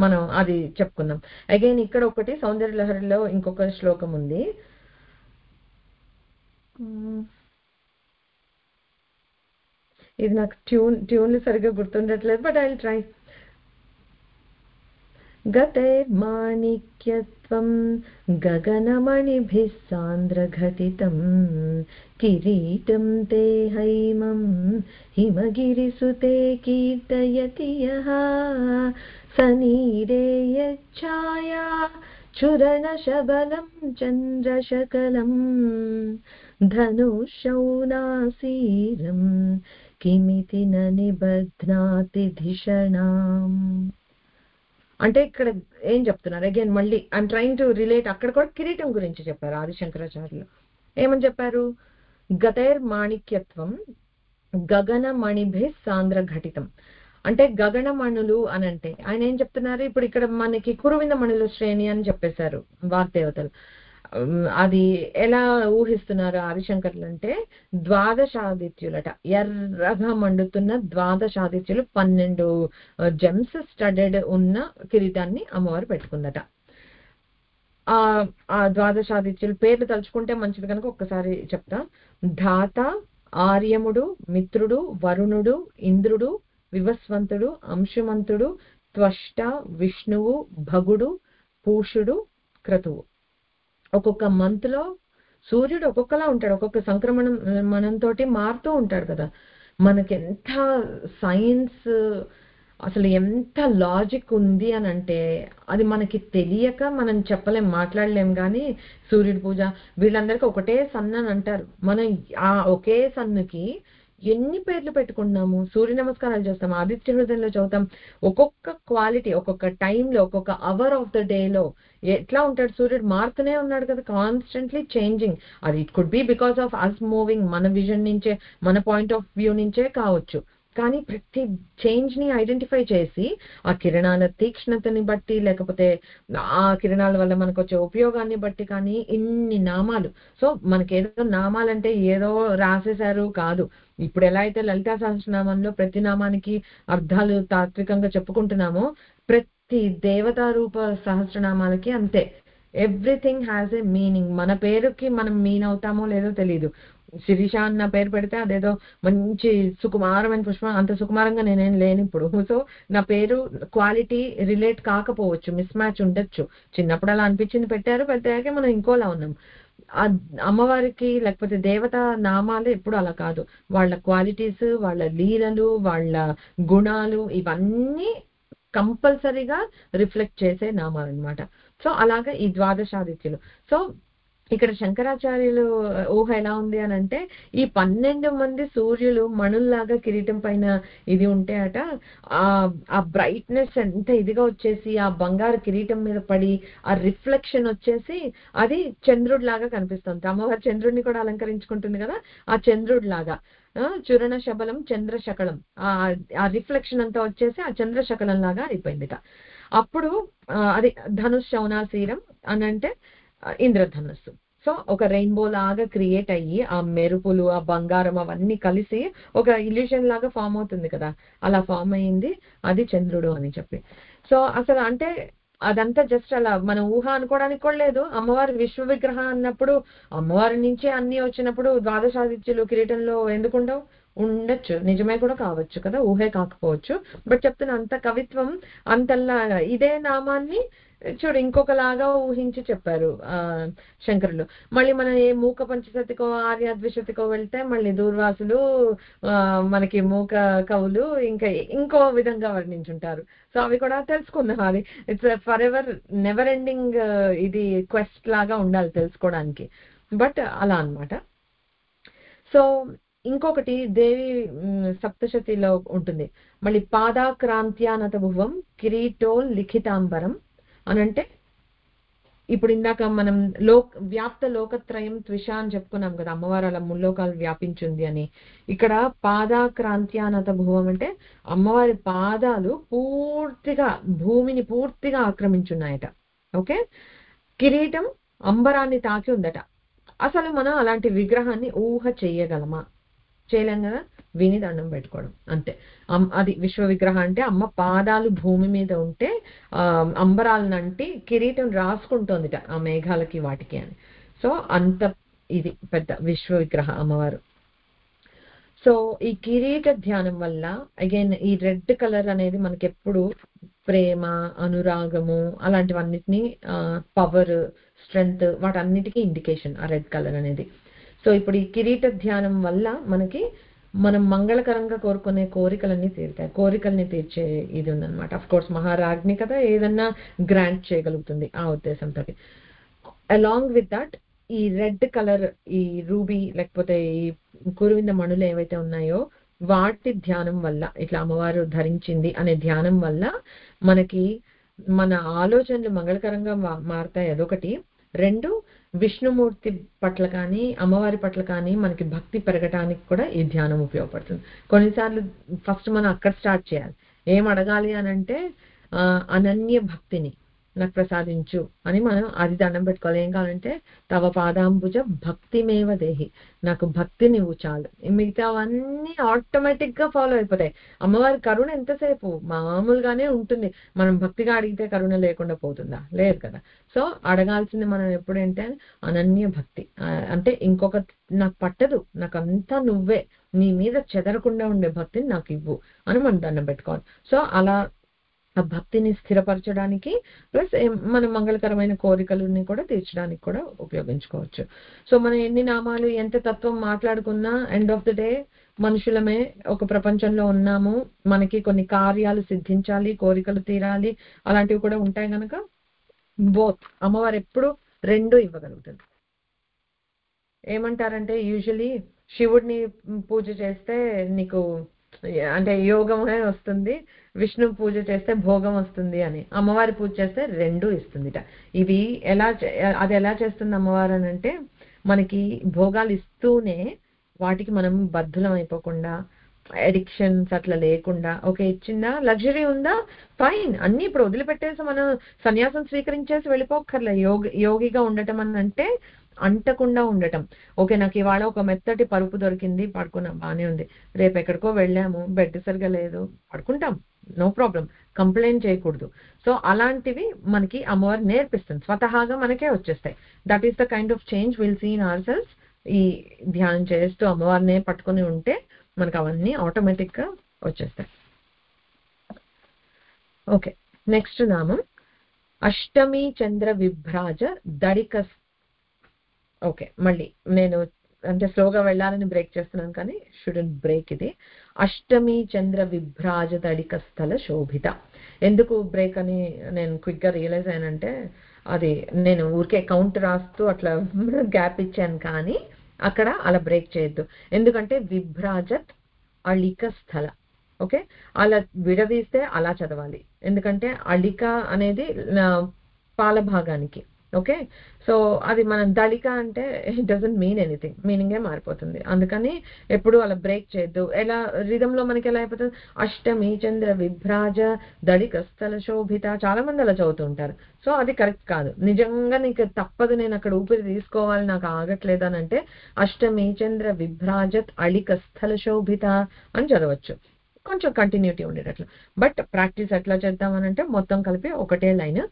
మనం అది చెప్పుకుందాం. అగైన్ ఇక్కడ ఒకటి సౌందర్య లహరిలో ఇంకొక శ్లోకం ఉంది. ఇది నాకు ట్యూన్లు సరిగ్గా గుర్తుండట్లేదు, బట్ ఐ విల్ ట్రై. గతైర్మాణిక్యత్వం గగనమణిభిః సాంద్రఘటితం కిరీటం తే హైమం హిమగిరిసుతే కీర్తయతి యః సనీరేయఛాయా చురణశబలం చంద్రశకలం ధనుషౌనాసీరం కిమితి న నిబధ్నాతి ధిషణాం. అంటే ఇక్కడ ఏం చెప్తున్నారు? అగైన్ మళ్ళీ ఐఎమ్ ట్రైంగ్ టు రిలేట్. అక్కడ కూడా కిరీటం గురించి చెప్పారు ఆదిశంకరాచార్యులు. ఏమని చెప్పారు? గతైర్మాణిక్యత్వం గగనమణిభి సాంద్ర ఘటితం. అంటే గగనమణులు అని అంటే ఆయన ఏం చెప్తున్నారు? ఇప్పుడు ఇక్కడ మనకి కురువింద మణుల శ్రేణి అని చెప్పేశారు వాగ్దేవతలు. అది ఎలా ఊహిస్తున్నారు ఆదిశంకర్లు అంటే, ద్వాదశాదిత్యులట, ఎర్రగా మండుతున్న ద్వాదశాదిత్యులు 12 జెమ్స్ స్టడెడ్ ఉన్న కిరీటాన్ని అమ్మవారు పెట్టుకుందట. ఆ ద్వాదశాదిత్యులు పేర్లు తలుచుకుంటే మంచిది కనుక ఒక్కసారి చెప్తా. ధాత, ఆర్యముడు, మిత్రుడు, వరుణుడు, ఇంద్రుడు, వివస్వంతుడు, అంశుమంతుడు, త్వష్ట, విష్ణువు, భగుడు, పూషుడు, క్రతువు. ఒక్కొక్క మంత్ లో సూర్యుడు ఒక్కొక్కలా ఉంటాడు. ఒక్కొక్క సంక్రమణంతో మారుతూ ఉంటాడు కదా. మనకి ఎంత సైన్స్, అసలు ఎంత లాజిక్ ఉంది అని అంటే అది మనకి తెలియక మనం చెప్పలేం, మాట్లాడలేం. కానీ సూర్యుడి పూజ వీళ్ళందరికీ ఒకటే సన్ అని అంటారు. మనం ఆ ఒకే సన్నుకి ఎన్ని పేర్లు పెట్టుకుంటున్నాము. సూర్య నమస్కారాలు చేస్తాం, ఆదిత్య హృదయంలో చదువుతాం. ఒక్కొక్క క్వాలిటీ, ఒక్కొక్క టైంలో, ఒక్కొక్క అవర్ ఆఫ్ ద డేలో ఎట్లా ఉంటాడు సూర్యుడు, మారుతూనే ఉన్నాడు కదా, కాన్స్టెంట్లీ చేంజింగ్. అది it could be because of us moving, మన విజన్ నుంచే, మన పాయింట్ ఆఫ్ వ్యూ నుంచే కావచ్చు. కానీ ప్రతి చేంజ్ ని ఐడెంటిఫై చేసి ఆ కిరణాల తీక్ష్ణతని బట్టి, లేకపోతే ఆ కిరణాల వల్ల మనకు వచ్చే ఉపయోగాన్ని బట్టి కానీ ఇన్ని నామాలు. సో మనకి ఏదో నామాలంటే ఏదో రాసేశారు కాదు. ఇప్పుడు ఎలా అయితే లలితా సహస్రనామంలో ప్రతి నామానికి అర్థాలు తాత్వికంగా చెప్పుకుంటున్నామో, ప్రతి దేవతా రూప సహస్రనామాలకి అంతే. Everything has a meaning. మన పేరుకి మనం మీన్ అవుతామో లేదో తెలియదు. శిరీష అన్న పేరు పెడితే అదేదో మంచి సుకుమారమైన పుష్పం, అంత సుకుమారంగా నేనేం లేను ఇప్పుడు. సో నా పేరు క్వాలిటీ రిలేట్ కాకపోవచ్చు, మిస్ మ్యాచ్ ఉండొచ్చు. చిన్నప్పుడు అలా అనిపించింది పెట్టారు, పెద్దాకే మనం ఇంకోలా ఉన్నాం. అమ్మవారికి లేకపోతే దేవత నామాలు ఎప్పుడు అలా కాదు. వాళ్ళ క్వాలిటీస్, వాళ్ళ లీలలు, వాళ్ళ గుణాలు ఇవన్నీ కంపల్సరీగా రిఫ్లెక్ట్ చేసే నామాలు అనమాట. సో అలాగా ఈ ద్వాదశాదిత్యులు. సో ఇక్కడ శంకరాచార్యులు ఊహ ఎలా ఉంది అని అంటే, ఈ 12 మంది సూర్యులు మణుల్లాగా కిరీటం పైన ఇది ఉంటే అట, ఆ బ్రైట్నెస్ ఎంత ఇదిగా వచ్చేసి ఆ బంగారు కిరీటం మీద పడి ఆ రిఫ్లెక్షన్ వచ్చేసి అది చంద్రుడి లాగా కనిపిస్తుంది. అమ్మవారి చంద్రుడిని కూడా అలంకరించుకుంటుంది కదా, ఆ చంద్రుడి లాగా. చురణ శబలం చంద్ర శకలం, ఆ రిఫ్లెక్షన్ అంతా వచ్చేసి ఆ చంద్ర శకలం లాగా అయిపోయిందిట. అప్పుడు అది ధనుష్ శౌనాశీరం అని అంటే ఇంద్రధనుస్సు. సో ఒక రెయిన్బో లాగా క్రియేట్ అయ్యి ఆ మెరుపులు ఆ బంగారం అవన్నీ కలిసి ఒక ఇల్యూషన్ లాగా ఫామ్ అవుతుంది కదా, అలా ఫామ్ అయింది అది చంద్రుడు అని చెప్పి. సో అసలు అంటే అదంతా జస్ట్ అలా మనం ఊహ అనుకోవడానికి కూడా లేదు. అమ్మవారి విశ్వ విగ్రహం అన్నప్పుడు అమ్మవారి నుంచే అన్ని వచ్చినప్పుడు ద్వాదశాదిత్యులు కిరీటంలో ఎందుకు ఉండవు? ఉండొచ్చు, నిజమే కూడా కావచ్చు కదా, ఊహే కాకపోవచ్చు. బట్ చెప్తున్న అంత కవిత్వం అంతల్లా ఇదే నామాన్ని చూడు ఇంకొకలాగా ఊహించి చెప్పారు శంకరులు. మళ్ళీ మనం ఏ మూక పంచశతికో ఆర్యాద్విశతికో వెళ్తే మళ్ళీ దూర్వాసులు మనకి మూక కవులు ఇంకా ఇంకో విధంగా వర్ణించుంటారు. సో అవి కూడా తెలుసుకుందాం. అది it's for ever never ending ఇది క్వెస్ట్ లాగా ఉండాలి తెలుసుకోవడానికి. బట్ అలా అన్నమాట. సో ఇంకొకటి దేవి సప్తశతిలో ఉంటుంది మళ్ళీ పాదాక్రాంత్యానత భువం కిరీటోల్ లిఖితాంబరం అనంటే ఇప్పుడు ఇందాక మనం వ్యాప్త లోకత్రయం త్విష అని చెప్పుకున్నాం కదా, అమ్మవారు అలా ముల్లోకాలు వ్యాపించింది అని. ఇక్కడ పాదాక్రాంత్యానత భువం అంటే అమ్మవారి పాదాలు పూర్తిగా భూమిని పూర్తిగా ఆక్రమించున్నాయట. ఓకే, కిరీటం అంబరాన్ని తాకి ఉందట. అసలు మనం అలాంటి విగ్రహాన్ని ఊహ చేయగలమా? చేయలేం కదా, విని దండం పెట్టుకోవడం అంతే. అది విశ్వ విగ్రహం అంటే అమ్మ పాదాలు భూమి మీద ఉంటే అంబరాలనంటి కిరీటం రాసుకుంటోందిట ఆ మేఘాలకి వాటికి అని. సో అంత ఇది పెద్ద విశ్వ విగ్రహ అమ్మవారు. సో ఈ కిరీట ధ్యానం వల్ల అగైన్ ఈ రెడ్ కలర్ అనేది మనకి ఎప్పుడు ప్రేమ అనురాగము అలాంటివన్నిటిని పవర్ స్ట్రెంగ్త్ వాటన్నిటికీ ఇండికేషన్ ఆ రెడ్ కలర్ అనేది. సో ఇప్పుడు ఈ కిరీట ధ్యానం వల్ల మనకి మనం మంగళకరంగా కోరుకునే కోరికలన్నీ తీరుతాయి, కోరికల్ని తీర్చే ఇది ఉందన్నమాట. అఫ్ కోర్స్ మహారాజ్ని కదా, ఏదన్నా గ్రాంట్ చేయగలుగుతుంది ఆ ఉద్దేశంతో. అలాంగ్ విత్ దట్ ఈ రెడ్ కలర్ ఈ రూబీ లేకపోతే ఈ కురువింద మణులు ఏవైతే ఉన్నాయో వాటి ధ్యానం వల్ల ఇట్లా అమ్మవారు ధరించింది అనే ధ్యానం వల్ల మనకి మన ఆలోచనలు మంగళకరంగా మారుతాయి, అదొకటి. రెండు, విష్ణుమూర్తి పట్ల కానీ అమ్మవారి పట్ల కానీ మనకి భక్తి పెరగటానికి కూడా ఈ ధ్యానం ఉపయోగపడుతుంది. కొన్నిసార్లు ఫస్ట్ మనం అక్కడ స్టార్ట్ చేయాలి. ఏం అడగాలి అని అంటే అనన్య భక్తిని నాకు ప్రసాదించు అని మనం అది దండం పెట్టుకోవాలి. ఏం కావాలంటే తవ పాదాంబుజ భక్తిమేవ దేహి, నాకు భక్తి నువ్వు చాలు, మిగతావన్నీ ఆటోమేటిక్ గా ఫాలో అయిపోతాయి. అమ్మవారి కరుణ ఎంతసేపు మామూలుగానే ఉంటుంది, మనం భక్తిగా అడిగితే కరుణ లేకుండా పోతుందా? లేదు కదా. సో అడగాల్సింది మనం ఎప్పుడంటే అనన్య భక్తి అంటే ఇంకొక నాకు పట్టదు, నాకు అంతా నువ్వే, నీ మీద చెదరకుండా ఉండే భక్తిని నాకు ఇవ్వు అని మనం దండం పెట్టుకోవాలి. సో అలా ఆ భక్తిని స్థిరపరచడానికి ప్లస్ మన మంగళకరమైన కోరికలని కూడా తీర్చడానికి కూడా ఉపయోగించుకోవచ్చు. సో మనం ఎన్ని నామాలు ఎంత తత్వం మాట్లాడుకున్నా ఎండ్ ఆఫ్ ద డే మనుషులమే, ఒక ప్రపంచంలో ఉన్నాము, మనకి కొన్ని కార్యాలు సిద్ధించాలి, కోరికలు తీరాలి, అలాంటివి కూడా ఉంటాయి కనుక బోత్ అమ్మవారు ఎప్పుడు రెండు ఇవ్వగలుగుతుంది. ఏమంటారంటే యూజువలీ శివుడిని పూజ చేస్తే నీకు అంటే యోగమే వస్తుంది, విష్ణు పూజ చేస్తే భోగం వస్తుంది అని, అమ్మవారి పూజ చేస్తే రెండు ఇస్తుందిట. ఇవి అది ఎలా చేస్తుంది అమ్మవారు అని అంటే మనకి భోగాలు ఇస్తూనే వాటికి మనం బద్ధులం అయిపోకుండా అడిక్షన్స్ అట్లా లేకుండా, ఓకే ఇచ్చిందా లగ్జరీ ఉందా ఫైన్ అన్ని ఇప్పుడు వదిలిపెట్టేసి మనం సన్యాసం స్వీకరించేసి వెళ్ళిపోక్కర్లే. యోగిగా ఉండటం అని అంటే అంటకుండా ఉండటం. ఓకే నాకు ఇవాళ ఒక మెత్తటి పరుపు దొరికింది, పడుకున్నాం, బానే ఉంది. రేపు ఎక్కడికో వెళ్ళాము, బెడ్ సరిగా లేదు, పడుకుంటాం, నో ప్రాబ్లం, కంప్లైంట్ చేయకూడదు. సో అలాంటివి మనకి అమ్మవారు నేర్పిస్తుంది, స్వతహాగా మనకే వచ్చేస్తాయి. That is the kind of change will see in our cells. ఈ ధ్యానం చేస్తూ అమ్మవారినే పట్టుకుని ఉంటే మనకు అవన్నీ ఆటోమేటిక్ గా వచ్చేస్తాయి. ఓకే, నెక్స్ట్ నామం అష్టమి చంద్ర విభ్రాజ దడిక. ఓకే, మళ్ళీ నేను అంటే స్లోగా వెళ్ళాలని బ్రేక్ చేస్తున్నాను కానీ షుడెంట్ బ్రేక్ ఇది. అష్టమి చంద్ర విభ్రాజ దడిక స్థల శోభిత. ఎందుకు బ్రేక్ అని నేను క్విక్ గా రియలైజ్ అయ్యానంటే అది నేను ఊరికే కౌంట్ రాస్తూ అట్లా గ్యాప్ ఇచ్చాను, కానీ అక్కడ అలా బ్రేక్ చేయొద్దు. ఎందుకంటే విభ్రాజత్ అళిక స్థల. ఓకే, అలా విడదీస్తే అలా చదవాలి, ఎందుకంటే అళిక అనేది పాల భాగానికి ఓకే. సో అది మనం దళిక అంటే ఇట్ డజంట్ మీన్ ఎనీథింగ్, మీనింగే మారిపోతుంది. అందుకని ఎప్పుడు అలా బ్రేక్ చేయొద్దు. ఎలా రిథంలో మనకి ఎలా అయిపోతుంది, అష్టమి చంద్ర విభ్రాజ దళిక స్థల శోభిత, చాలా మంది అలా చదువుతూ ఉంటారు. సో అది కరెక్ట్ కాదు. నిజంగా నీకు తప్పదు, నేను అక్కడ ఊపిరి తీసుకోవాలి, నాకు ఆగట్లేదు అని అంటే అష్టమి చంద్ర విభ్రాజత్ అళిక స్థల శోభిత అని చదవచ్చు, కొంచెం కంటిన్యూటీ ఉండేటట్లు. బట్ ప్రాక్టీస్ ఎట్లా చేద్దామనంటే మొత్తం కలిపి ఒకటే లైన్,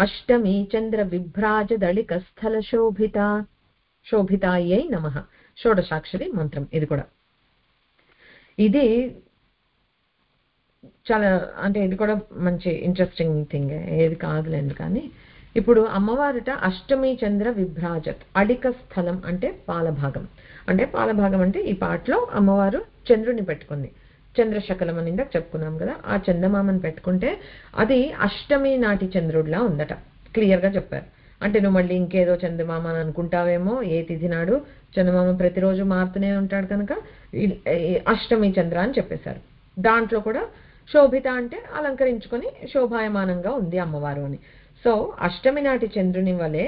అష్టమి చంద్ర విభ్రాజ దళిక స్థల శోభిత, శోభితాయై నమః, షోడశాక్షరి మంత్రం ఇది కూడా. ఇది చాలా అంటే ఇది కూడా మంచి ఇంట్రెస్టింగ్ థింగ్, ఏది కాదులేండి. కానీ ఇప్పుడు అమ్మవారిట అష్టమి చంద్ర విభ్రాజత్, అడిక స్థలం అంటే పాలభాగం. అంటే పాలభాగం అంటే ఈ పాటలో అమ్మవారు చంద్రుని పెట్టుకుంది, చంద్రశకలం అని ఇందాక చెప్పుకున్నాం కదా, ఆ చందమామని పెట్టుకుంటే అది అష్టమి నాటి చంద్రుడిలా ఉందట, క్లియర్గా చెప్పారు. అంటే నువ్వు మళ్ళీ ఇంకేదో చందమామ అని అనుకుంటావేమో, ఏ తిథి నాడు చందమామ ప్రతిరోజు మారుతూనే ఉంటాడు కనుక అష్టమి చంద్ర అని చెప్పేశారు. దాంట్లో కూడా శోభిత అంటే అలంకరించుకొని శోభాయమానంగా ఉంది అమ్మవారు అని. సో అష్టమి నాటి చంద్రుని వలె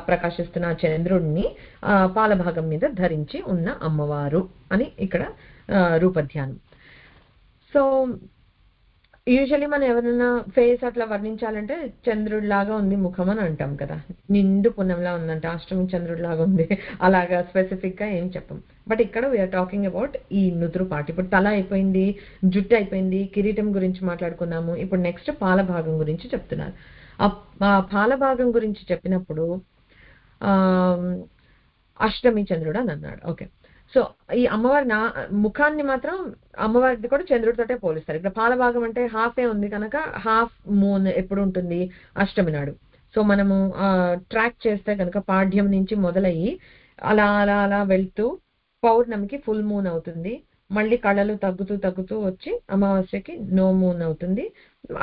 ప్రకాశిస్తున్న చంద్రుడిని పాలభాగం మీద ధరించి ఉన్న అమ్మవారు అని ఇక్కడ రూపధ్యానం. సో యూజువల్లీ మనం ఎవరైనా ఫేస్ అట్లా వర్ణించాలంటే చంద్రుడిలాగా ఉంది ముఖం అని అంటాం కదా, నిండు పున్నంలా ఉందంటే అష్టమి చంద్రుడిలాగా ఉంది, అలాగా స్పెసిఫిక్గా ఏం చెప్పం. బట్ ఇక్కడ వీఆర్ టాకింగ్ అబౌట్ ఈ నుదురు పాటు. ఇప్పుడు తల అయిపోయింది, జుట్టు అయిపోయింది, కిరీటం గురించి మాట్లాడుకున్నాము. ఇప్పుడు నెక్స్ట్ పాలభాగం గురించి చెప్తున్నారు. ఆ పాలభాగం గురించి చెప్పినప్పుడు అష్టమి చంద్రుడు అని అన్నాడు. ఓకే. సో ఈ అమ్మవారి ముఖాన్ని మాత్రం అమ్మవారిది కూడా చంద్రుడితోటే పోలిస్తారు. ఇప్పుడు పాలభాగం అంటే హాఫే ఉంది కనుక హాఫ్ మూన్ ఎప్పుడు ఉంటుంది, అష్టమి నాడు. సో మనము ట్రాక్ చేస్తే కనుక పాడ్యం నుంచి మొదలయ్యి అలా అలా అలా వెళ్తూ పౌర్ణమికి ఫుల్ మూన్ అవుతుంది, మళ్ళీ కళలు తగ్గుతూ తగ్గుతూ వచ్చి అమావాస్యకి నో మూన్ అవుతుంది,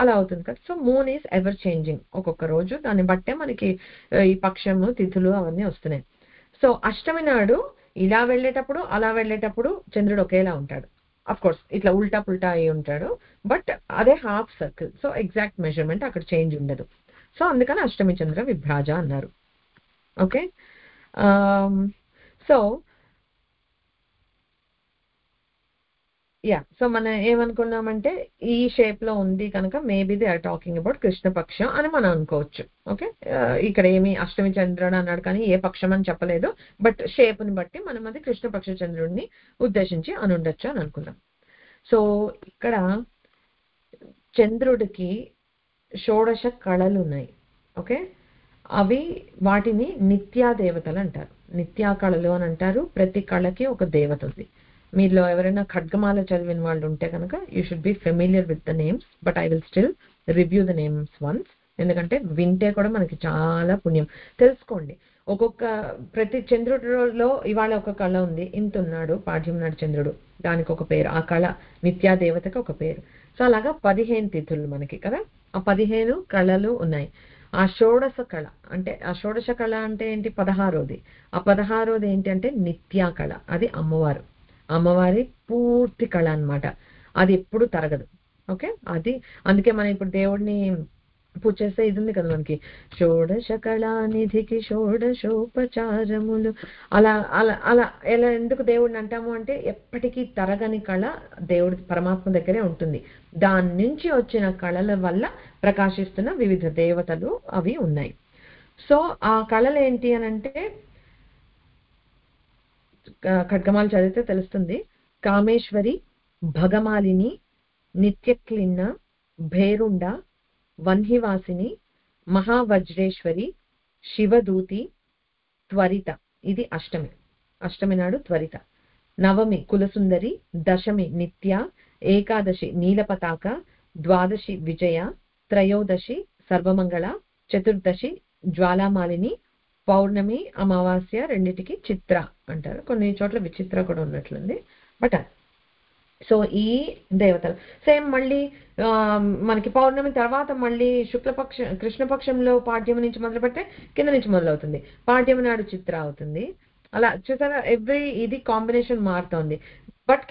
అలా అవుతుంది కదా. So moon is ever changing, ఒక్కొక్క రోజు దాన్ని బట్టే మనకి ఈ పక్షము తిథులు అవన్నీ వస్తున్నాయి. సో అష్టమి నాడు ఇలా వెళ్ళేటప్పుడు అలా వెళ్ళేటప్పుడు చంద్రుడు ఒకేలా ఉంటాడు. అఫ్ కోర్స్ ఇట్లా ఉల్టా పుల్టా అయి ఉంటాడు, బట్ అదే half circle. So exact measurement అక్కడ చేంజ్ ఉండదు. సో అందుకని అష్టమి చంద్ర విభ్రాజ అన్నారు. ఓకే. సో సో మనం ఏమనుకున్నామంటే ఈ షేప్ లో ఉంది కనుక maybe they are talking about కృష్ణపక్షం అని మనం అనుకోవచ్చు. ఓకే. ఇక్కడ ఏమి అష్టమి చంద్రుడు అన్నాడు కానీ ఏ పక్షం అని చెప్పలేదు, బట్ షేప్ ని బట్టి మనం అది కృష్ణపక్ష చంద్రుడిని ఉద్దేశించి అని ఉండొచ్చు అని అనుకున్నాం. సో ఇక్కడ చంద్రుడికి షోడశ కళలు ఉన్నాయి. ఓకే. అవి వాటిని నిత్యా దేవతలు అంటారు, నిత్యా కళలు అని అంటారు. ప్రతి కళకి ఒక దేవత ఉంది. మీలో ఎవరైనా ఖడ్గమాల చదివిన వాళ్ళు ఉంటే కనుక you should be familiar with the names, but I will still review the names once, ఎందుకంటే వింటే కూడా మనకి చాలా పుణ్యం. తెలుసుకోండి, ప్రతి చంద్రుడిలో ఇవాళ ఒక కళ ఉంది, ఇంత ఉన్నాడు పాఠ్యం నాడు చంద్రుడు, దానికి ఒక పేరు, ఆ కళ నిత్యా దేవతకి ఒక పేరు. సో అలాగా 15 తిథులు మనకి కదా, ఆ 15 కళలు ఉన్నాయి. ఆ షోడశ కళ అంటే ఏంటి, 16వది. ఆ 16వది ఏంటి అంటే నిత్యా కళ, అది అమ్మవారి పూర్తి కళ అన్నమాట. అది ఎప్పుడు తరగదు. ఓకే. అది అందుకే మనం ఇప్పుడు దేవుడిని పూజ చేస్తే ఇది ఉంది కదా మనకి, షోడశ కళానిధికి షోడశోపచారములు, అలా అలా అలా ఎలా ఎందుకు దేవుడిని అంటాము అంటే ఎప్పటికీ తరగని కళ దేవుడి పరమాత్మ దగ్గరే ఉంటుంది. దాని నుంచి వచ్చిన కళల వల్ల ప్రకాశిస్తున్న వివిధ దేవతలు అవి ఉన్నాయి. సో ఆ కళలు ఏంటి అని అంటే ఖడ్గమాలు చదివితే తెలుస్తుంది. కామేశ్వరి, భగమాలిని, నిత్యక్లిన్న, భేరుండ, వన్హివాసిని, మహావజ్రేశ్వరి, శివదూతి, త్వరిత. ఇది అష్టమి నాడు త్వరిత. నవమి కులసుందరి, దశమి నిత్య, ఏకాదశి నీలపతాక, ద్వాదశి విజయ, త్రయోదశి సర్వమంగళ, చతుర్దశి జ్వాలామాలిని, పౌర్ణమి అమావాస్య రెండిటికి చిత్ర అంటారు, కొన్ని చోట్ల విచిత్ర కూడా ఉన్నట్లుంది. బట్ సో ఈ దేవతలు సేమ్ మళ్ళీ మనకి పౌర్ణమి తర్వాత మళ్ళీ కృష్ణపక్షంలో పాడ్యం నుంచి మొదలు పెడితే కింద నుంచి మొదలవుతుంది, పాడ్యం నాడు చిత్ర అవుతుంది. అలా చూసారా, ఇది కాంబినేషన్ మారుతోంది. బట్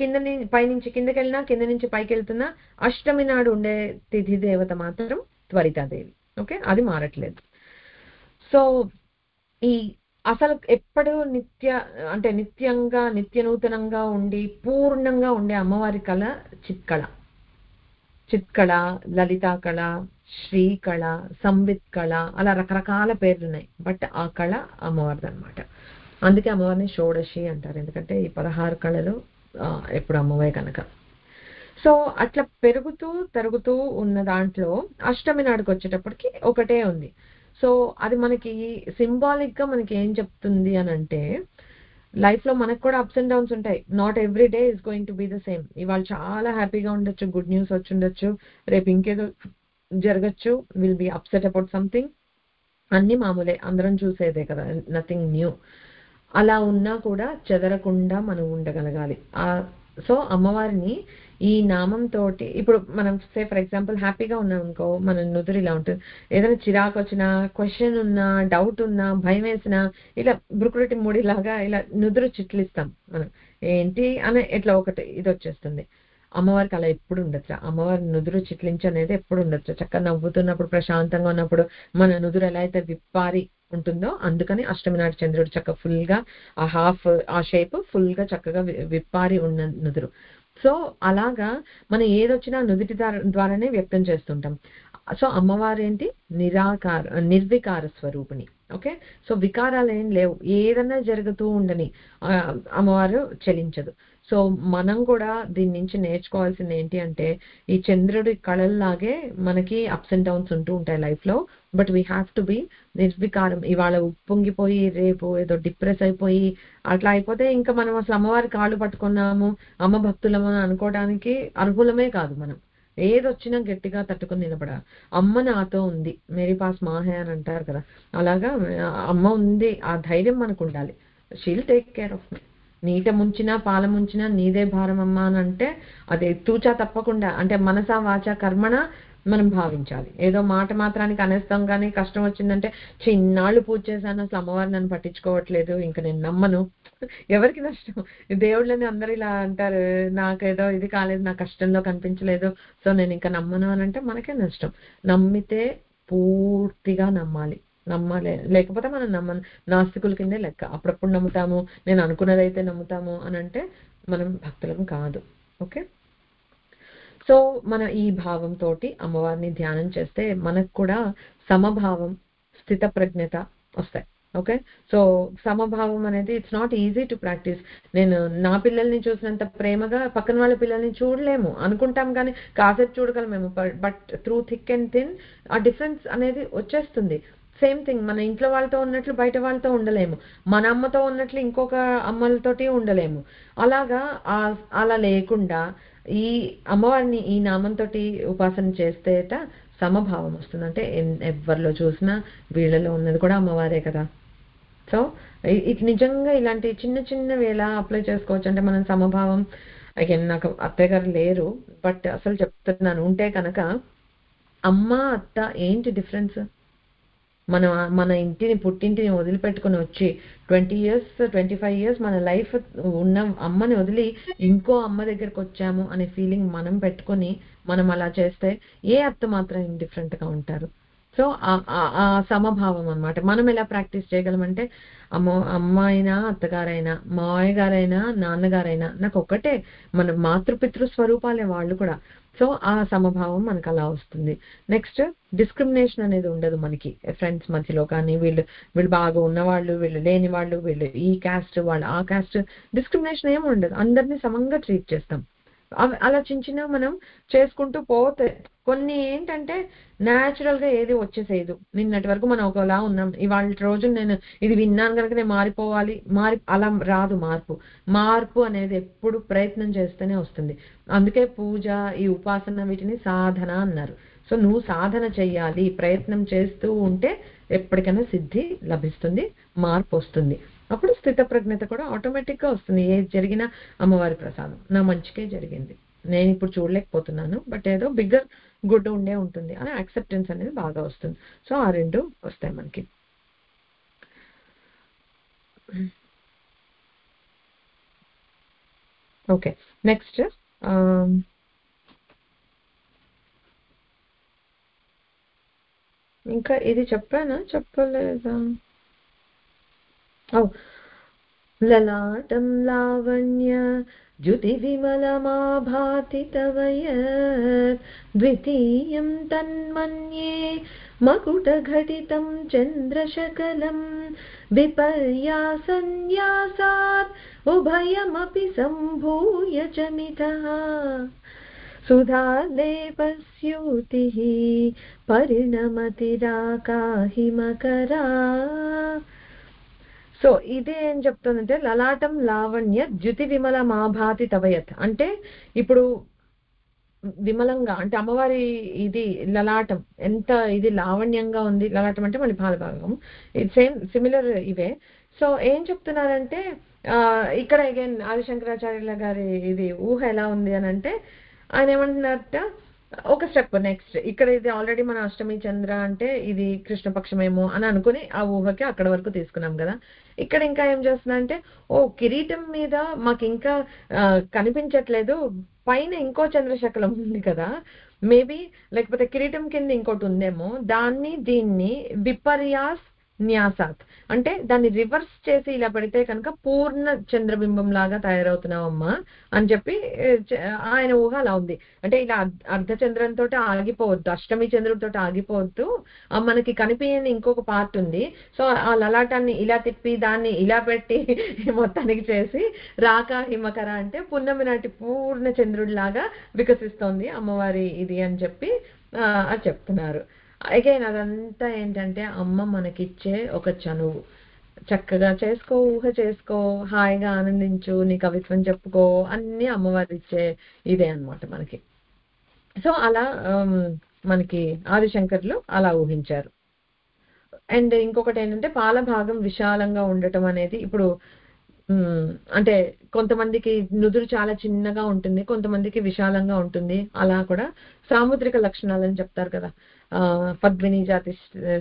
పైనుంచి కిందకి వెళ్ళినా కింద నుంచి పైకి వెళ్తున్నా అష్టమి నాడు ఉండే తిథి దేవత మాత్రం త్వరితాదేవి. ఓకే, అది మారట్లేదు. సో ఈ అసలు ఎప్పుడు అంటే నిత్యంగా నిత్య నూతనంగా ఉండి పూర్ణంగా ఉండే అమ్మవారి కళ చిత్కళ. చిత్కళ, లలితా కళ, శ్రీకళ, సంవిత్ కళ అలా రకరకాల పేర్లున్నాయి. బట్ ఆ కళ అమ్మవారిదనమాట. అందుకే అమ్మవారిని షోడశి అంటారు. ఎందుకంటే ఈ 16 కళలు ఎప్పుడు అమ్మవే కనుక. సో అట్లా పెరుగుతూ తరుగుతూ ఉన్న దాంట్లో అష్టమి నాడుకు వచ్చేటప్పటికి ఒకటే ఉంది. సో అది మనకి సింబాలిక్ గా మనకి ఏం చెప్తుంది అని అంటే లైఫ్ లో మనకు కూడా అప్స్ అండ్ డౌన్స్ ఉంటాయి. Not every day is going to be the same. ఇవాళ చాలా హ్యాపీగా ఉండొచ్చు, గుడ్ న్యూస్ వచ్చి ఉండొచ్చు, రేపు ఇంకేదో జరగచ్చు, will be upset about something. అన్ని మామూలే, అందరం చూసేదే కదా, నథింగ్ న్యూ. అలా ఉన్నా కూడా చెదరకుండా మనం ఉండగలగాలి. సో అమ్మవారిని ఈ నామంతో ఇప్పుడు మనం ఫర్ ఎగ్జాంపుల్ హ్యాపీగా ఉన్నాం అనుకో, మన నుదురు ఇలా ఉంటుంది. ఏదైనా చిరాకు వచ్చినా, క్వశ్చన్ ఉన్నా, డౌట్ ఉన్నా, భయం వేసినా ఇలా బ్రుకురటి ముడిలాగా ఇలా నుదురు చిట్లిస్తాం మనం. ఏంటి అని ఇట్లా ఒకటి ఇది వచ్చేస్తుంది. అమ్మవారికి అలా ఎప్పుడు ఉండొచ్చు. అమ్మవారి నుదురు చిట్లించి అనేది ఎప్పుడు ఉండొచ్చు. చక్కగా నవ్వుతున్నప్పుడు, ప్రశాంతంగా ఉన్నప్పుడు మన నుదురు ఎలా అయితే విప్పారి ఉంటుందో, అందుకని అష్టమి నాటి చంద్రుడు చక్కగా ఫుల్ గా ఆ షేప్ ఫుల్ గా చక్కగా విప్పారి ఉన్న నుదురు. సో అలాగా మనం ఏదొచ్చినా నుదుటి ద్వారానే వ్యక్తం చేస్తుంటాం. సో అమ్మవారు ఏంటి, నిర్వికార స్వరూపిణి. ఓకే, సో వికారాలు ఏం లేవు, ఏదన్నా జరుగుతూ ఉండని అమ్మవారు చలించదు. సో మనం కూడా దీని నుంచి నేర్చుకోవాల్సింది ఏంటి అంటే, ఈ చంద్రుడి కళల్లాగే మనకి అప్స్ అండ్ డౌన్స్ ఉంటూ ఉంటాయి లైఫ్ లో. But we have to be నిర్వికారం. ఇవాళ ఉప్పొంగిపోయి రేపు ఏదో డిప్రెస్ అయిపోయి అట్లా అయిపోతే ఇంకా మనం అసలు అమ్మవారి కాళ్ళు పట్టుకున్నాము, అమ్మ భక్తులము అని అనుకోవడానికి అర్హులమే కాదు మనం. ఏదొచ్చినా గట్టిగా తట్టుకుని నిలబడాలి. అమ్మ నాతో ఉంది, మేరీ పాస్ మాహే అని అంటారు కదా, అలాగా అమ్మ ఉంది, ఆ ధైర్యం మనకు ఉండాలి. షీల్ టేక్ కేర్ ఆఫ్ మీ. నీట ముంచినా పాల ముంచినా నీదే భారం అమ్మ అని అంటే అది తూచా తప్పకుండా, అంటే మనసా వాచా కర్మణ మనం భావించాలి. ఏదో మాట మాత్రానికి అనేస్తాం కానీ కష్టం వచ్చిందంటే చిన్నాళ్ళు పూజ చేశాను, అసలు అమ్మవారు నన్ను పట్టించుకోవట్లేదు, ఇంకా నేను నమ్మను. ఎవరికి నష్టం? దేవుళ్ళని అందరూ ఇలా అంటారు, నాకేదో ఇది కాలేదు, నా కష్టంలో కనిపించలేదు, సో నేను ఇంకా నమ్మను అని అంటే మనకే నష్టం. నమ్మితే పూర్తిగా నమ్మాలి. నమ్మాలి, లేకపోతే మనం నమ్మను, నాస్తికుల కిందే లెక్క. అప్పుడప్పుడు నమ్ముతాము, నేను అనుకున్నదైతే నమ్ముతాము అని అంటే మనం భక్తులం కాదు. ఓకే, సో మన ఈ భావంతో అమ్మవారిని ధ్యానం చేస్తే మనకు కూడా సమభావం, స్థిత ప్రజ్ఞత వస్తాయి. ఓకే, సో సమభావం అనేది it's not easy to practice. నేను నా పిల్లల్ని చూసినంత ప్రేమగా పక్కన వాళ్ళ పిల్లల్ని చూడలేము, అనుకుంటాం కానీ కాసేపు చూడగలమేమో, but through thick and thin ఆ డిఫరెన్స్ అనేది వచ్చేస్తుంది. సేమ్ థింగ్, మన ఇంట్లో వాళ్ళతో ఉన్నట్లు బయట వాళ్ళతో ఉండలేము, మన అమ్మతో ఉన్నట్లు ఇంకొక అమ్మలతోటి ఉండలేము. అలాగా అలా లేకుండా ఈ అమ్మవారిని ఈ నామంతో ఉపాసన చేస్తేట సమభావం వస్తుంది. అంటే ఎవరిలో చూసినా వీళ్ళలో ఉన్నది కూడా అమ్మవారే కదా. సో ఇది నిజంగా ఇలాంటి చిన్న చిన్నవి ఎలా అప్లై చేసుకోవచ్చు అంటే మనం సమభావం. అగైన్ నాకు అత్తయ్య గారు లేరు, బట్ అసలు చెప్తున్నాను, ఉంటే కనుక అమ్మ అత్త ఏంటి డిఫరెన్స్? మన మన ఇంటిని పుట్టింటిని వదిలిపెట్టుకుని వచ్చి 20 ఇయర్స్ 25 ఇయర్స్ మన లైఫ్ ఉన్న అమ్మని వదిలి ఇంకో అమ్మ దగ్గరకు వచ్చాము అనే ఫీలింగ్ మనం పెట్టుకొని మనం అలా చేస్తే ఏ అత్త మాత్రం ఇండిఫరెంట్ గా ఉంటారు? సో ఆ సమభావం అన్నమాట. మనం ఎలా ప్రాక్టీస్ చేయగలమంటే, అమ్మ అయినా అత్తగారైనా మావయ్య గారైనా నాన్నగారైనా నాకు ఒకటే, మన మాతృపితృ స్వరూపాలే వాళ్ళు కూడా. సో ఆ సమభావం మనకు అలా వస్తుంది. నెక్స్ట్, డిస్క్రిమినేషన్ అనేది ఉండదు మనకి ఫ్రెండ్స్ మధ్యలో కానీ, వీళ్ళు బాగా ఉన్నవాళ్ళు, వీళ్ళు లేని వాళ్ళు, వీళ్ళు ఈ క్యాస్ట్, వాళ్ళు ఆ క్యాస్ట్, డిస్క్రిమినేషన్ ఏమి ఉండదు. అందరినీ సమంగా ట్రీట్ చేస్తాం. అలా చిన్న మనం చేసుకుంటూ పోతే కొన్ని ఏంటంటే న్యాచురల్ గా ఏది వచ్చేసేయదు. నిన్నటి వరకు మనం ఒకలా ఉన్నాం, ఇవాళ రోజు నేను ఇది విన్నాను కనుక నేను మారిపోవాలి, అలా రాదు మార్పు. మార్పు అనేది ఎప్పుడు ప్రయత్నం చేస్తేనే వస్తుంది. అందుకే పూజ, ఈ ఉపాసన వీటిని సాధన అన్నారు. సో నువ్వు సాధన చెయ్యాలి, ప్రయత్నం చేస్తూ ఉంటే ఎప్పటికైనా సిద్ధి లభిస్తుంది, మార్పు వస్తుంది. అప్పుడు స్థిత ప్రజ్ఞత కూడా ఆటోమేటిక్ గా వస్తుంది. ఏది జరిగినా అమ్మవారి ప్రసాదం, నా మంచికే జరిగింది, నేను ఇప్పుడు చూడలేకపోతున్నాను, బట్ ఏదో బిగ్గర్ గుడ్ ఉండే ఉంటుంది అని యాక్సెప్టెన్స్ అనేది బాగా వస్తుంది. సో ఆ రెండు వస్తాయి మనకి. ఓకే, నెక్స్ట్ ఇంకా ఇది చెప్పానా చెప్పలేదా? ఓ లలాటం లావణ్య జ్యుతి విమలమాభాతి తవ యత్ ద్వితీయం తన్మన్యే మకుటఘటితం చంద్రశకలం విపర్యాసన్యాసాత్ ఉభయమపి సంభూయ చ మిథః సుధాలేపస్యూతిః పరిణమతిరాకాహిమకరా. సో ఇదే ఏం చెప్తుందంటే లలాటం లావణ్య ద్యుతి విమల మాభాతి తవయత్ అంటే ఇప్పుడు విమలంగా అంటే అమ్మవారి ఇది లలాటం ఎంత ఇది లావణ్యంగా ఉంది. లలాటం అంటే మన పాద భాగం, ఇది సేమ్ సిమిలర్ ఇవే. సో ఏం చెప్తున్నారంటే ఇక్కడ అగైన్ ఆదిశంకరాచార్యుల గారి ఇది ఊహ ఎలా ఉంది అని అంటే ఆయన ఏమంటున్నారట, ఒక స్టెప్ నెక్స్ట్ ఇక్కడ ఇది ఆల్రెడీ మన అష్టమి చంద్ర అంటే ఇది కృష్ణపక్షమేమో అని అనుకుని ఆ ఊహకి అక్కడ వరకు తీసుకున్నాం కదా. ఇక్కడ ఇంకా ఏం చేస్తున్నా అంటే ఓ కిరీటం మీద మాకు ఇంకా కనిపించట్లేదు, పైన ఇంకో చంద్రశకలం ఉంది కదా, మేబీ లేకపోతే కిరీటం కింద ఇంకోటి ఉందేమో, దీన్ని విపర్యాస్ న్యాసాత్ అంటే దాన్ని రివర్స్ చేసి ఇలా పెడితే కనుక పూర్ణ చంద్రబింబం లాగా తయారవుతున్నావమ్మా అని చెప్పి ఆయన ఊహ అలా ఉంది. అంటే ఇలా అర్ధచంద్రంతో ఆగిపోవద్దు, అష్టమి చంద్రుడితో ఆగిపోవద్దు, మనకి కనిపించని ఇంకొక పార్ట్ ఉంది. సో ఆ లలాటాన్ని ఇలా తిప్పి దాన్ని ఇలా పెట్టి మొత్తానికి చేసి రాకా హిమకర అంటే పున్నమి నాటి పూర్ణ చంద్రుడి లాగా వికసిస్తోంది అమ్మవారి ఇది అని చెప్పి అది చెప్తున్నారు. అగైన్ అదంతా ఏంటంటే అమ్మ మనకిచ్చే ఒక చనువు. చక్కగా చేసుకో, ఊహ చేసుకో, హాయిగా ఆనందించు, నీ కవిత్వం చెప్పుకో, అన్ని అమ్మవారు ఇచ్చే ఇదే అన్నమాట మనకి. సో అలా మనకి ఆదిశంకర్లు అలా ఊహించారు. అండ్ ఇంకొకటి ఏంటంటే పాల భాగం విశాలంగా ఉండటం అనేది ఇప్పుడు అంటే కొంతమందికి నుదురు చాలా చిన్నగా ఉంటుంది, కొంతమందికి విశాలంగా ఉంటుంది. అలా కూడా సాముద్రిక లక్షణాలు అని చెప్తారు కదా, పద్మిని జాతి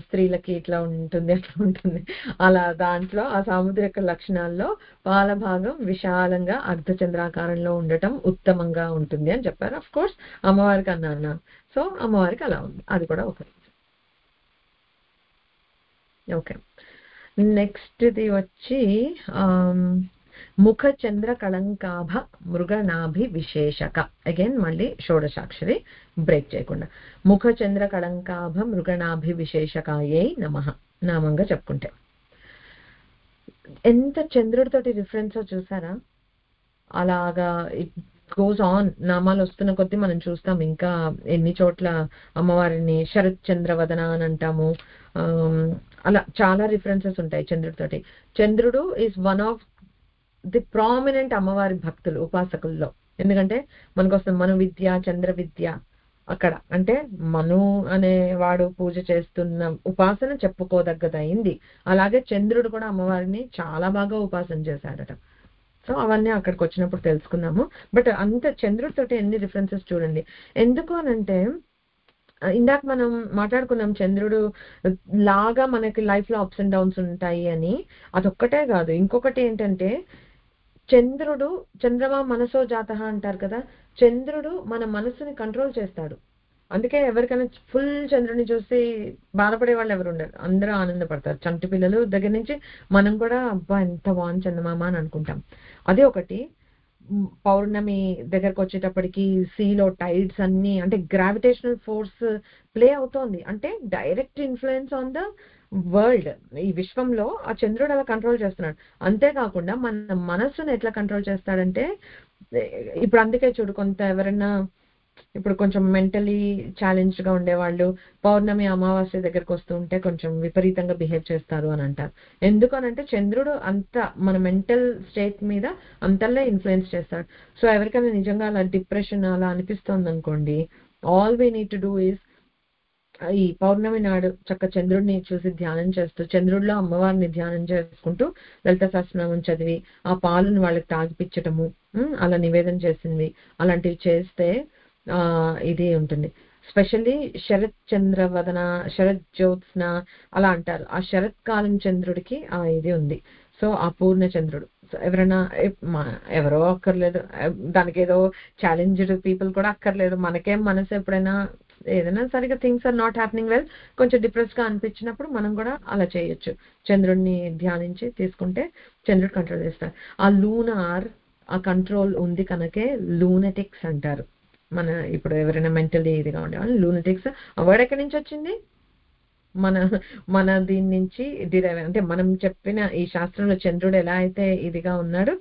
స్త్రీలకి ఇట్లా ఉంటుంది అట్లా ఉంటుంది. అలా దాంట్లో ఆ సాముద్రిక లక్షణాల్లో పాల భాగం విశాలంగా అర్ధచంద్రాకారంలో ఉండటం ఉత్తమంగా ఉంటుంది అని చెప్పారు. అఫ్ కోర్స్ అమ్మవారికి అన్నా, సో అమ్మవారికి అలా ఉంది, అది కూడా ఒకటి. ఓకే, నెక్స్ట్ది వచ్చి ముఖ చంద్ర కళంకాభ మృగనాభి విశేషక. అగైన్ మళ్ళీ షోడశాక్షరి బ్రేక్ చేయకుండా ముఖ చంద్ర కళంకాభ మృగనాభి విశేషకాయై నమః నామంగా చెప్పుకుంటే ఎంత చంద్రుడితోటి రిఫరెన్స్ చూసారా. అలాగా ఇట్ గోస్ ఆన్, నామాలు వస్తున్న కొద్దీ మనం చూస్తాం ఇంకా ఎన్ని చోట్ల అమ్మవారిని శరత్ చంద్రవదన అని అంటాము. అలా చాలా రిఫరెన్సెస్ ఉంటాయి చంద్రుడితోటి. చంద్రుడు is one of the prominent అమ్మవారి భక్తులు ఉపాసకుల్లో. ఎందుకంటే మనకు వస్తుంది మను విద్య, చంద్ర విద్య. అక్కడ అంటే మను అనే వాడు పూజ చేస్తున్న ఉపాసన చెప్పుకోదగ్గదైంది. అలాగే చంద్రుడు కూడా అమ్మవారిని చాలా బాగా ఉపాసన చేశాడట. సో అవన్నీ అక్కడికి వచ్చినప్పుడు తెలుసుకున్నాము. బట్ అంత చంద్రుడితోటి ఎన్ని రిఫరెన్సెస్ చూడండి. ఎందుకు అనంటే ఇందాక మనం మాట్లాడుకున్నాం చంద్రుడు లాగా మనకి లైఫ్ లో అప్స్ అండ్ డౌన్స్ ఉంటాయి అని. అదొక్కటే కాదు, ఇంకొకటి ఏంటంటే చంద్రుడు చంద్రమా మనసో జాతః అంటారు కదా, చంద్రుడు మన మనసుని కంట్రోల్ చేస్తాడు. అందుకే ఎవరికైనా ఫుల్ చంద్రుడిని చూసి బాధపడే వాళ్ళు ఎవరు ఉండరు, అందరూ ఆనందపడతారు. చంటి పిల్లలు దగ్గర నుంచి మనం కూడా అబ్బా ఎంత బాగుంది చందమామ అని అనుకుంటాం. అదే ఒకటి పౌర్ణమి దగ్గరకు వచ్చేటప్పటికి సీలో టైడ్స్ అన్ని అంటే గ్రావిటేషనల్ ఫోర్స్ ప్లే అవుతోంది, అంటే direct influence on the world. ఈ విశ్వంలో ఆ చంద్రుడు అలా కంట్రోల్ చేస్తున్నాడు. అంతేకాకుండా మన మనస్సును ఎట్లా కంట్రోల్ చేస్తాడంటే ఇప్పుడు అందుకే చూడు, కొంత ఎవరైనా ఇప్పుడు కొంచెం మెంటలీ ఛాలెంజ్డ్ గా ఉండేవాళ్ళు పౌర్ణమి అమావాస్య దగ్గరకు వస్తూ ఉంటే కొంచెం విపరీతంగా బిహేవ్ చేస్తారు అని అంటారు. ఎందుకు అనంటే చంద్రుడు అంత మన మెంటల్ స్టేట్ మీద అంతల్లా ఇన్ఫ్లుయెన్స్ చేస్తాడు. సో ఎవరికైనా నిజంగా అలా డిప్రెషన్ అలా అనిపిస్తోంది అనుకోండి, all we need to do is ఈ పౌర్ణమి నాడు చక్క చంద్రుడిని చూసి ధ్యానం చేస్తూ చంద్రుడిలో అమ్మవారిని ధ్యానం చేసుకుంటూ లలిత సహస్రనామం చదివి ఆ పాలను వాళ్ళకి తాగిపించటము, అలా నివేదన చేసింది అలాంటివి చేస్తే ఇది ఉంటుంది. స్పెషల్లీ శరత్ చంద్రవదన, శరత్ జ్యోత్స్న అలా అంటారు. ఆ శరత్కాలం చంద్రుడికి ఆ ఇది ఉంది. సో ఆ పూర్ణ చంద్రుడు ఎవరైనా ఎవరో అక్కర్లేదు, దానికి ఏదో ఛాలెంజ్డ్ పీపుల్ కూడా అక్కర్లేదు. మనకేం మనసు ఎప్పుడైనా ఏదైనా సరిగా things are not happening well, కొంచెం డిప్రెస్గా అనిపించినప్పుడు మనం కూడా అలా చేయొచ్చు. చంద్రుడిని ధ్యానించి తీసుకుంటే చంద్రుడు కంట్రోల్ చేస్తారు. ఆ లూనార్ ఆ కంట్రోల్ ఉంది కనుకే లూనటిక్స్ అంటారు. మన ఇప్పుడు ఎవరైనా మెంటల్లీ ఇదిగా ఉండేవాళ్ళు లూనటిక్స్. ఆ వర్డ్ ఎక్కడి నుంచి వచ్చింది? మన మన దీని నుంచి డిరైవ్, అంటే మనం చెప్పిన ఈ శాస్త్రంలో చంద్రుడు ఎలా అయితే ఇదిగా ఉన్నాడో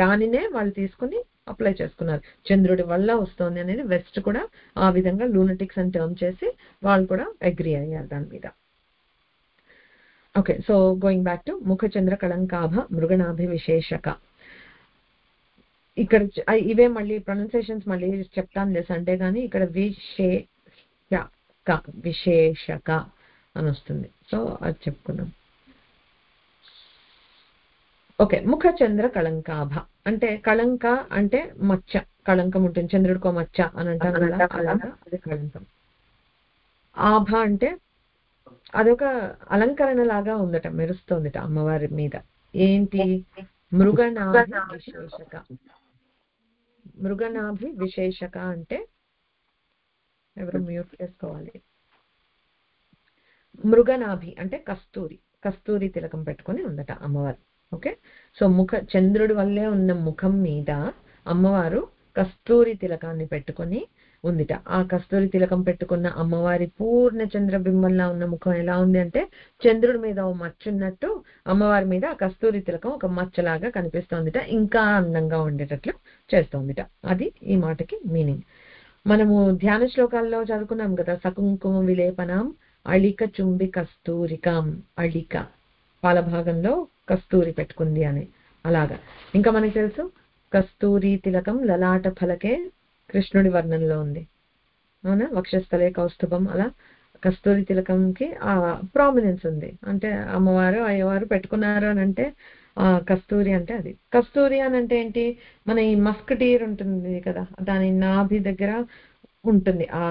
దానినే వాళ్ళు తీసుకుని అప్లై చేసుకున్నారు. చంద్రుడి వల్ల వస్తుంది అనేది వెస్ట్ కూడా ఆ విధంగా లూనటిక్స్ అని టర్మ్ చేసి వాళ్ళు కూడా అగ్రి అయ్యారు దాని మీద. Okay, so going back to ముఖచంద్ర కళంకాభ మృగనాభి విశేషక. ఇక్కడ ఇవే మళ్ళీ ప్రొనౌన్సియేషన్స్ మళ్ళీ చెప్తాను సండే, కానీ ఇక్కడ విశేషక అని వస్తుంది. సో అది చెప్పుకున్నాం. ఓకే, ముఖచంద్ర కళంకాభ అంటే కళంక అంటే మచ్చ, కళంకం ఉంటుంది, చంద్రుడికో మచ్చ అని అంటాం కదా, అలాగా అది కళంకం. ఆభ అంటే అదొక అలంకరణ లాగా ఉందట, మెరుస్తోందిట అమ్మవారి మీద. ఏంటి? మృగనాభి విశేషక. మృగనాభి విశేషక అంటే ఎవరు మ్యూట్ చేసుకోవాలి. మృగనాభి అంటే కస్తూరి, కస్తూరి తిలకం పెట్టుకొని ఉందట అమ్మవారు. ఓకే, సో చంద్రుడి వల్లే ఉన్న ముఖం మీద అమ్మవారు కస్తూరి తిలకాన్ని పెట్టుకొని ఉందిట. ఆ కస్తూరి తిలకం పెట్టుకున్న అమ్మవారి పూర్ణ చంద్రబింబంలా ఉన్న ముఖం ఎలా ఉంది అంటే చంద్రుడి మీద ఓ మచ్చున్నట్టు అమ్మవారి మీద ఆ కస్తూరి తిలకం ఒక మచ్చలాగా కనిపిస్తోందిట, ఇంకా అందంగా ఉండేటట్లు చేస్తోందిట. అది ఈ మాటకి మీనింగ్. మనము ధ్యాన శ్లోకాల్లో చదువుకున్నాం కదా, సకుంకుమ విలేపనం అళిక చుంబి కస్తూరికాం. అళిక పాల భాగంలో కస్తూరి పెట్టుకుంది అని. అలాగా ఇంకా మనకు తెలుసు కస్తూరి తిలకం లలాట ఫలకే కృష్ణుడి వర్ణంలో ఉంది, అవునా? వక్షస్థలే కౌస్తుభం. అలా కస్తూరి తిలకంకి ఆ ప్రామినెన్స్ ఉంది. అంటే అమ్మవారు అయ్యవారు పెట్టుకున్నారు అని అంటే కస్తూరి అంటే అది. కస్తూరి అని అంటే ఏంటి? మన ఈ మస్క్ టీర్ ఉంటుంది కదా, దాని నాభి దగ్గర ఉంటుంది ఆ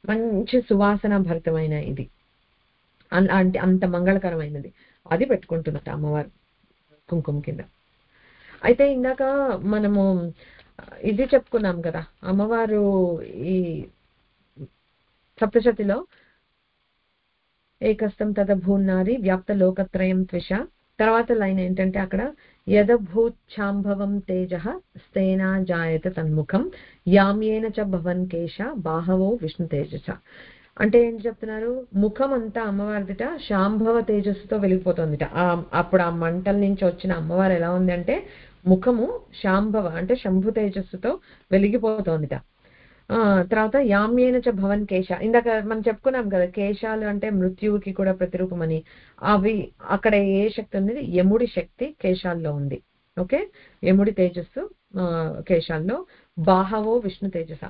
మంచి సువాసన భరితమైన ఇది, అంటే అంత మంగళకరమైనది. అది పెట్టుకుంటున్నట్ట అమ్మవారు కుంకుమ కింద. అయితే ఇందాక మనము ఇది చెప్పుకున్నాం కదా, అమ్మవారు ఈ సప్తశతిలో ఏకస్తం తదభూన్నారి వ్యాప్త లోకత్రయం త్విష. తర్వాత లైన్ ఏంటంటే అక్కడ యదభూచ్ఛాంభవం తేజ స్తేనా జాయత తన్ముఖం యామ్యేన చ భవన్ కేశ బాహవో విష్ణు తేజస. అంటే ఏం చెప్తున్నారు? ముఖం అంతా అమ్మవారిదిట శాంభవ తేజస్సుతో వెలిగిపోతుందిట. అప్పుడు ఆ మంటల నుంచి వచ్చిన అమ్మవారు ఎలా ఉంది అంటే ముఖము శాంభవ అంటే శంభు తేజస్సుతో వెలిగిపోతోందిట. తర్వాత యామ్యేన చ భవన్ కేశ. ఇందాక మనం చెప్పుకున్నాం కదా, కేశాలు అంటే మృత్యువుకి కూడా ప్రతిరూపమని. అవి అక్కడ ఏ శక్తి ఉంది? యముడి శక్తి కేశాల్లో ఉంది. ఓకే, యముడి తేజస్సు కేశాల్లో. బాహవో విష్ణు తేజస,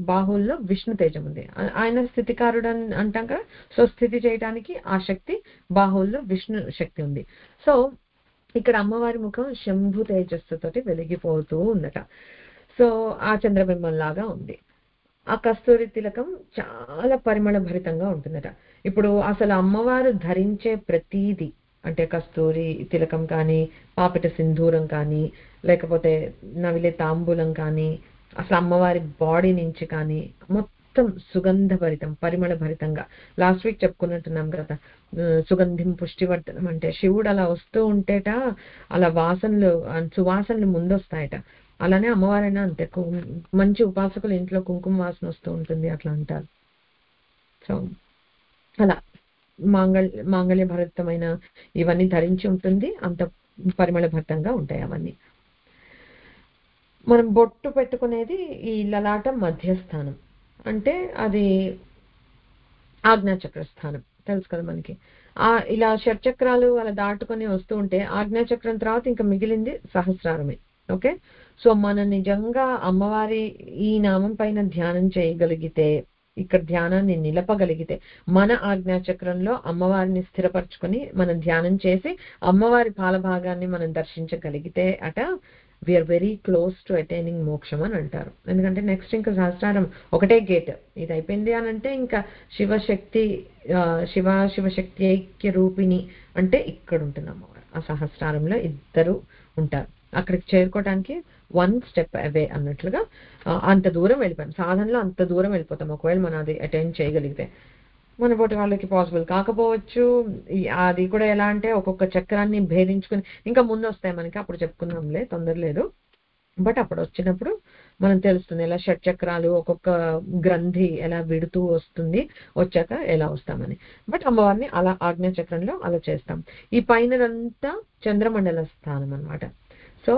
బాహుల్లో విష్ణు తేజం ఉంది. ఆయన స్థితికారుడు అని అంటాం కదా, సో స్థితి చేయడానికి ఆ శక్తి బాహుల్లో విష్ణు శక్తి ఉంది. సో ఇక్కడ అమ్మవారి ముఖం శంభు తేజస్సుతోటి వెలిగిపోతూ ఉందట. సో ఆ చంద్రబింబం లాగా ఉంది. ఆ కస్తూరి తిలకం చాలా పరిమళ భరితంగా ఉంటుందట. ఇప్పుడు అసలు అమ్మవారు ధరించే ప్రతీది, అంటే కస్తూరి తిలకం కానీ, పాపిట సింధూరం కానీ, లేకపోతే నవిలే తాంబూలం కానీ, అసలు అమ్మవారి బాడీ నుంచి కానీ మొత్తం సుగంధభరితం, పరిమళ భరితంగా. లాస్ట్ వీక్ చెప్పుకున్నట్టున్నాం కదా, సుగంధిం పుష్టివర్ధనం అంటే శివుడు అలా వస్తూ ఉంటేట అలా వాసనలు సువాసనలు ముందొస్తాయట. అలానే అమ్మవారైనా అంతే, మంచి ఉపాసకులు ఇంట్లో కుంకుమ వాసన వస్తూ ఉంటుంది అట్లా అంటారు. సో అలా మాంగళ్య భరితమైన ఇవన్నీ ధరించి ఉంటుంది, అంత పరిమళ భరితంగా ఉంటాయి అవన్నీ. మనం బొట్టు పెట్టుకునేది ఈ లలాట మధ్యస్థానం, అంటే అది ఆజ్ఞాచక్ర స్థానం, తెలుసు కదా మనకి. ఇలా షట్చక్రాలు అలా దాటుకొని వస్తూ ఉంటే ఆజ్ఞాచక్రం తర్వాత ఇంకా మిగిలింది సహస్రారమే. ఓకే, సో మనం నిజంగా అమ్మవారి ఈ నామం పైన ధ్యానం చేయగలిగితే, ఇక్కడ ధ్యానాన్ని నిలపగలిగితే, మన ఆజ్ఞాచక్రంలో అమ్మవారిని స్థిరపరచుకొని మనం ధ్యానం చేసి అమ్మవారి పాలభాగాన్ని మనం దర్శించగలిగితే అట we are very close to attaining మోక్షం అని అంటారు. ఎందుకంటే నెక్స్ట్ ఇంకా సహస్రారం ఒకటే గేట్, ఇది అయిపోయింది అని అంటే ఇంకా శివశక్తి ఐక్య రూపిణి అంటే ఇక్కడ ఉంటుంది అమ్మవారు. ఆ సహస్రారంలో ఇద్దరు ఉంటారు. అక్కడికి చేరుకోవడానికి 1 స్టెప్ అవే అన్నట్లుగా అంత దూరం వెళ్ళిపోయాం. సాధనలో అంత దూరం వెళ్ళిపోతాం ఒకవేళ మనం అది అటెండ్ చేయగలిగితే. మన పోటీ వాళ్ళకి పాసిబుల్ కాకపోవచ్చు. అది కూడా ఎలా అంటే ఒక్కొక్క చక్రాన్ని భేదించుకుని ఇంకా ముందు వస్తాయి మనకి, అప్పుడు చెప్పుకుందాంలే, తొందర లేదు. బట్ అప్పుడు వచ్చినప్పుడు మనం తెలుస్తుంది ఎలా షట్చక్రాలు ఒక్కొక్క గ్రంథి ఎలా విడుతూ వస్తుంది, వచ్చాక ఎలా వస్తామని. బట్ అమ్మవారిని అలా ఆజ్ఞాచక్రంలో అలా చేస్తాం. ఈ పైనదంతా చంద్రమండల స్థానం అన్నమాట. సో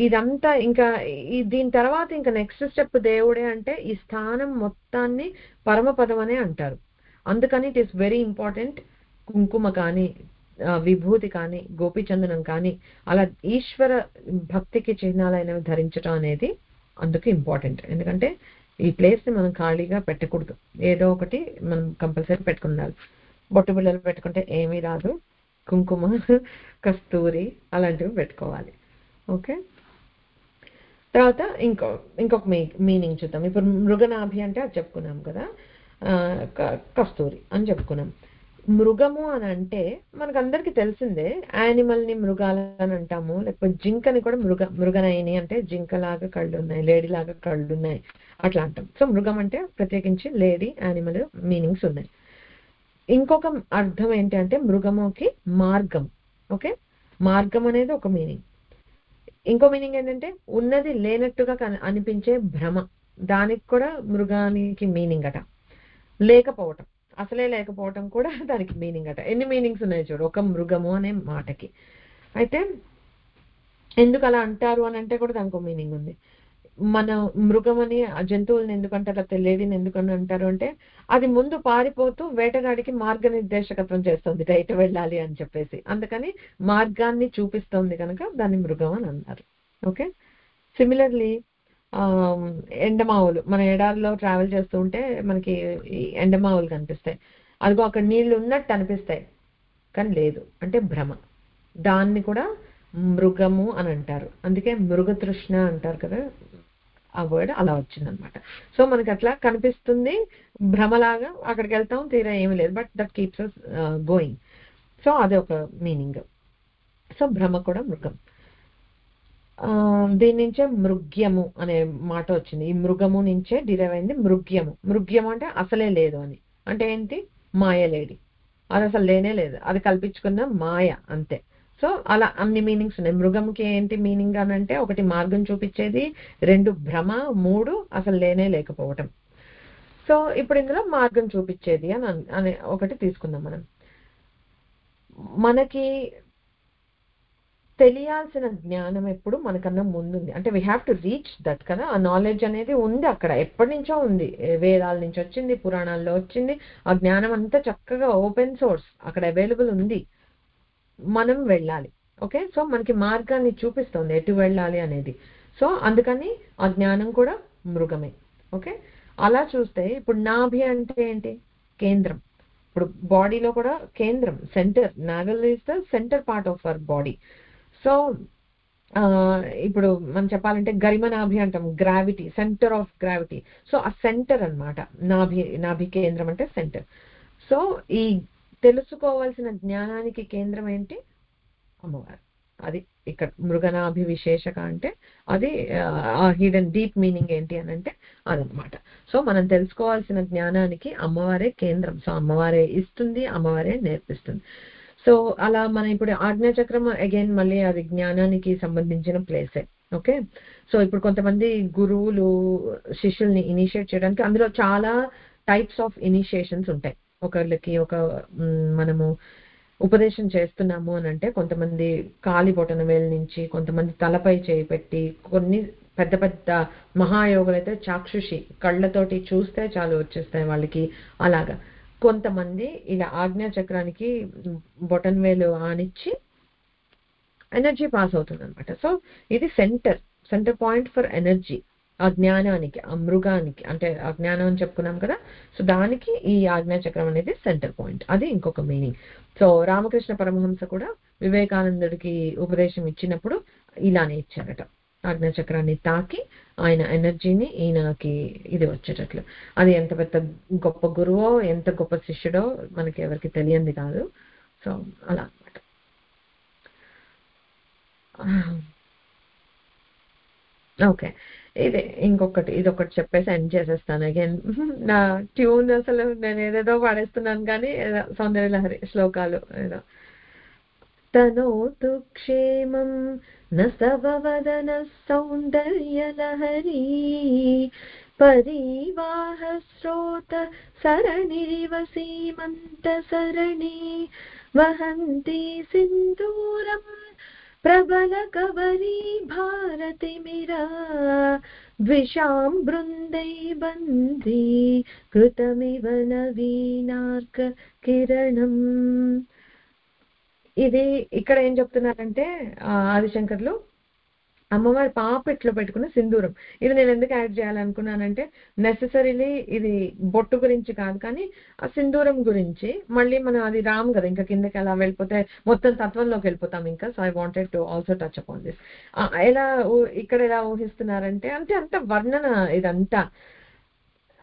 ఇదంతా ఇంకా దీని తర్వాత ఇంకా నెక్స్ట్ స్టెప్ దేవుడే అంటే ఈ స్థానం మొత్తాన్ని పరమపదం అనే అంటారు. అందుకని ఇట్ ఈస్ వెరీ ఇంపార్టెంట్. కుంకుమ కానీ విభూతి కానీ గోపీచందనం కానీ అలా ఈశ్వర భక్తికి చిహ్నాలైనవి ధరించడం అనేది అందుకు ఇంపార్టెంట్. ఎందుకంటే ఈ ప్లేస్ని మనం ఖాళీగా పెట్టకూడదు, ఏదో ఒకటి మనం కంపల్సరీ పెట్టుకున్నాలి. బొట్టు బిళ్ళలు పెట్టుకుంటే ఏమీ రాదు, కుంకుమ కస్తూరి అలాంటివి పెట్టుకోవాలి. ఓకే, తర్వాత ఇంకొక మీనింగ్ చూద్దాం. ఇప్పుడు మృగనాభి అంటే అది చెప్పుకున్నాం కదా, కస్తూరి అని చెప్పుకున్నాం. మృగము అని అంటే మనకందరికి తెలిసిందే, యానిమల్ని మృగాలని అంటాము, లేకపోతే జింకని కూడా మృగనయని అంటే జింకలాగా కళ్ళు ఉన్నాయి, లేడీలాగా కళ్ళు ఉన్నాయి అట్లా అంటాం. సో మృగం అంటే ప్రత్యేకించి లేడీ, యానిమల్ మీనింగ్స్ ఉన్నాయి. ఇంకొక అర్థం ఏంటి అంటే మృగముకి మార్గం. ఓకే, మార్గం అనేది ఒక మీనింగ్. ఇంకో మీనింగ్ ఏంటంటే ఉన్నది లేనట్టుగా అనిపించే భ్రమ, దానికి కూడా మృగానికి మీనింగ్ అట. లేకపోవటం, అసలే లేకపోవటం కూడా దానికి మీనింగ్ అట. ఎన్ని మీనింగ్స్ ఉన్నాయి చూడు ఒక మృగము అనే మాటకి. అయితే ఎందుకు అలా అంటారు అని అంటే కూడా దానికి మీనింగ్ ఉంది. మన మృగం అని ఆ జంతువులను ఎందుకంటారు, లేకపోతే లేడీని ఎందుకని అంటారు అంటే అది ముందు పారిపోతూ వేటగాడికి మార్గనిర్దేశకత్వం చేస్తుంది ఎటు వెళ్ళాలి అని చెప్పేసి, అందుకని మార్గాన్ని చూపిస్తుంది కనుక దాన్ని మృగం అని అన్నారు. ఓకే, సిమిలర్లీ ఎండమావులు, మన ఎడారిలో ట్రావెల్ చేస్తూ ఉంటే మనకి ఎండమావులు కనిపిస్తాయి. అదిగో అక్కడ నీళ్లు ఉన్నట్టు అనిపిస్తాయి కానీ లేదు, అంటే భ్రమ. దాన్ని కూడా మృగము అని అంటారు. అందుకే మృగతృష్ణ అంటారు కదా, ఆ వర్డ్ అలా వచ్చిందనమాట. సో మనకి అట్లా కనిపిస్తుంది భ్రమలాగా, అక్కడికి వెళ్తాం తీరా ఏమీ లేదు, but that keeps us going. So అదే ఒక మీనింగ్. సో భ్రమ కూడా మృగం. దీని నుంచే మృగ్యము అనే మాట వచ్చింది. ఈ మృగము నుంచే డిరైవ్ అయింది మృగ్యము. మృగ్యము అంటే అసలే లేదు అని, అంటే ఏంటి, మాయలేడి, అది అసలు లేనే లేదు, అది కల్పించుకున్న మాయ అంతే. సో అలా అన్ని మీనింగ్స్ ఉన్నాయి. మృగంకి ఏంటి మీనింగ్ అని అంటే ఒకటి మార్గం చూపించేది, 2 భ్రమ, 3 అసలు లేనే లేకపోవటం. సో ఇప్పుడు ఇందులో మార్గం చూపించేది అని ఒకటి తీసుకుందాం మనం. మనకి తెలియాల్సిన జ్ఞానం ఎప్పుడు మనకన్నా ముందుంది, అంటే we have to reach that కదా. ఆ నాలెడ్జ్ అనేది ఉంది అక్కడ, ఎప్పటి నుంచో ఉంది, వేదాల నుంచి వచ్చింది, పురాణాల్లో వచ్చింది. ఆ జ్ఞానం అంతా చక్కగా ఓపెన్ సోర్స్ అక్కడ అవైలబుల్ ఉంది, మనం వెళ్ళాలి. ఓకే, సో మనకి మార్గాన్ని చూపిస్తుంది ఎటు వెళ్ళాలి అనేది. సో అందుకని ఆ జ్ఞానం కూడా మృగమే. ఓకే, అలా చూస్తే ఇప్పుడు నాభి అంటే ఏంటి, కేంద్రం. ఇప్పుడు బాడీలో కూడా కేంద్రం, centre, navel is the centre part of our body. So ఇప్పుడు మనం చెప్పాలంటే గరిమనాభి అంటాం, gravity, centre of gravity. So ఆ సెంటర్ అన్నమాట నాభి కేంద్రం అంటే సెంటర్. సో ఈ తెలుసుకోవాల్సిన జ్ఞానానికి కేంద్రం ఏంటి, అమ్మవారు. అది ఇక్కడ మృగనాభి విశేషక అంటే అది ఆ హిడెన్ డీప్ మీనింగ్ ఏంటి అని అంటే అదనమాట. సో మనం తెలుసుకోవాల్సిన జ్ఞానానికి అమ్మవారే కేంద్రం. సో అమ్మవారే ఇస్తుంది, అమ్మవారే నేర్పిస్తుంది. సో అలా మనం ఇప్పుడు ఆజ్ఞాచక్రం అగైన్ మళ్ళీ అది జ్ఞానానికి సంబంధించిన ప్లేసే. ఓకే, సో ఇప్పుడు కొంతమంది గురువులు శిష్యుల్ని ఇనిషియేట్ చేయడానికి అందులో చాలా టైప్స్ ఆఫ్ ఇనిషియేషన్స్ ఉంటాయి. ఒకళ్ళకి మనము ఉపదేశం చేస్తున్నాము అని అంటే కొంతమంది కాలి బొటన వేలు నుంచి, కొంతమంది తలపై చేయి పెట్టి, కొన్ని పెద్ద పెద్ద మహాయోగులు అయితే చాక్షుషి, కళ్ళతోటి చూస్తే చాలు వచ్చేస్తాయి వాళ్ళకి, అలాగా. కొంతమంది ఇలా ఆజ్ఞాచక్రానికి బొటన్ వేలు ఆనిచ్చి ఎనర్జీ పాస్ అవుతుంది అనమాట. సో ఇది సెంటర్ పాయింట్ ఫర్ ఎనర్జీ, ఆ జ్ఞానానికి, ఆ మృగానికి, అంటే ఆ జ్ఞానం అని చెప్పుకున్నాం కదా. సో దానికి ఈ ఆజ్ఞాచక్రం అనేది సెంటర్ పాయింట్, అది ఇంకొక మీనింగ్. సో రామకృష్ణ పరమహంస కూడా వివేకానందుడికి ఉపదేశం ఇచ్చినప్పుడు ఇలానే ఇచ్చారట, ఆజ్ఞాచక్రాన్ని తాకి ఆయన ఎనర్జీని ఈయనకి ఇది వచ్చేటట్లు. అది ఎంత పెద్ద గొప్ప గురువో ఎంత గొప్ప శిష్యుడో మనకి ఎవరికి తెలియంది కాదు. సో అలా అన్నమాట. ఓకే. ఇదొకటి చెప్పేసి ఎండ్ చేసేస్తాను అగైన్. నా ట్యూన్ అసలు నేనేదేదో పాడేస్తున్నాను కానీ ఏదో సౌందర్యలహరి శ్లోకాలు ఏదో. తనోతు క్షేమం నసవదనः సౌందర్యలహరీ పరీవాహ స్రోత సరణిరివ సీమంత సరణి వహంతి సింధూరం ప్రబల కవరీ భారతిమిరా ద్విషాం బృందై బంధీ కృతమివ నవీనార్క కిరణం. ఇది ఇక్కడ ఏం చెప్తున్నారంటే ఆదిశంకర్లు అమ్మవారి పాపెట్లో పెట్టుకున్న సింధూరం. ఇది నేను ఎందుకు యాడ్ చేయాలనుకున్నానంటే నెసెసరీలీ ఇది బొట్టు గురించి కాదు కానీ ఆ సింధూరం గురించి. మళ్ళీ మనం అది రాము కదా ఇంకా కిందకి అలా వెళ్ళిపోతే మొత్తం తత్వంలోకి వెళ్ళిపోతాం ఇంకా. So I wanted to also touch upon this. ఇక్కడ ఎలా ఊహిస్తున్నారంటే అంటే అంత వర్ణన ఇదంతా.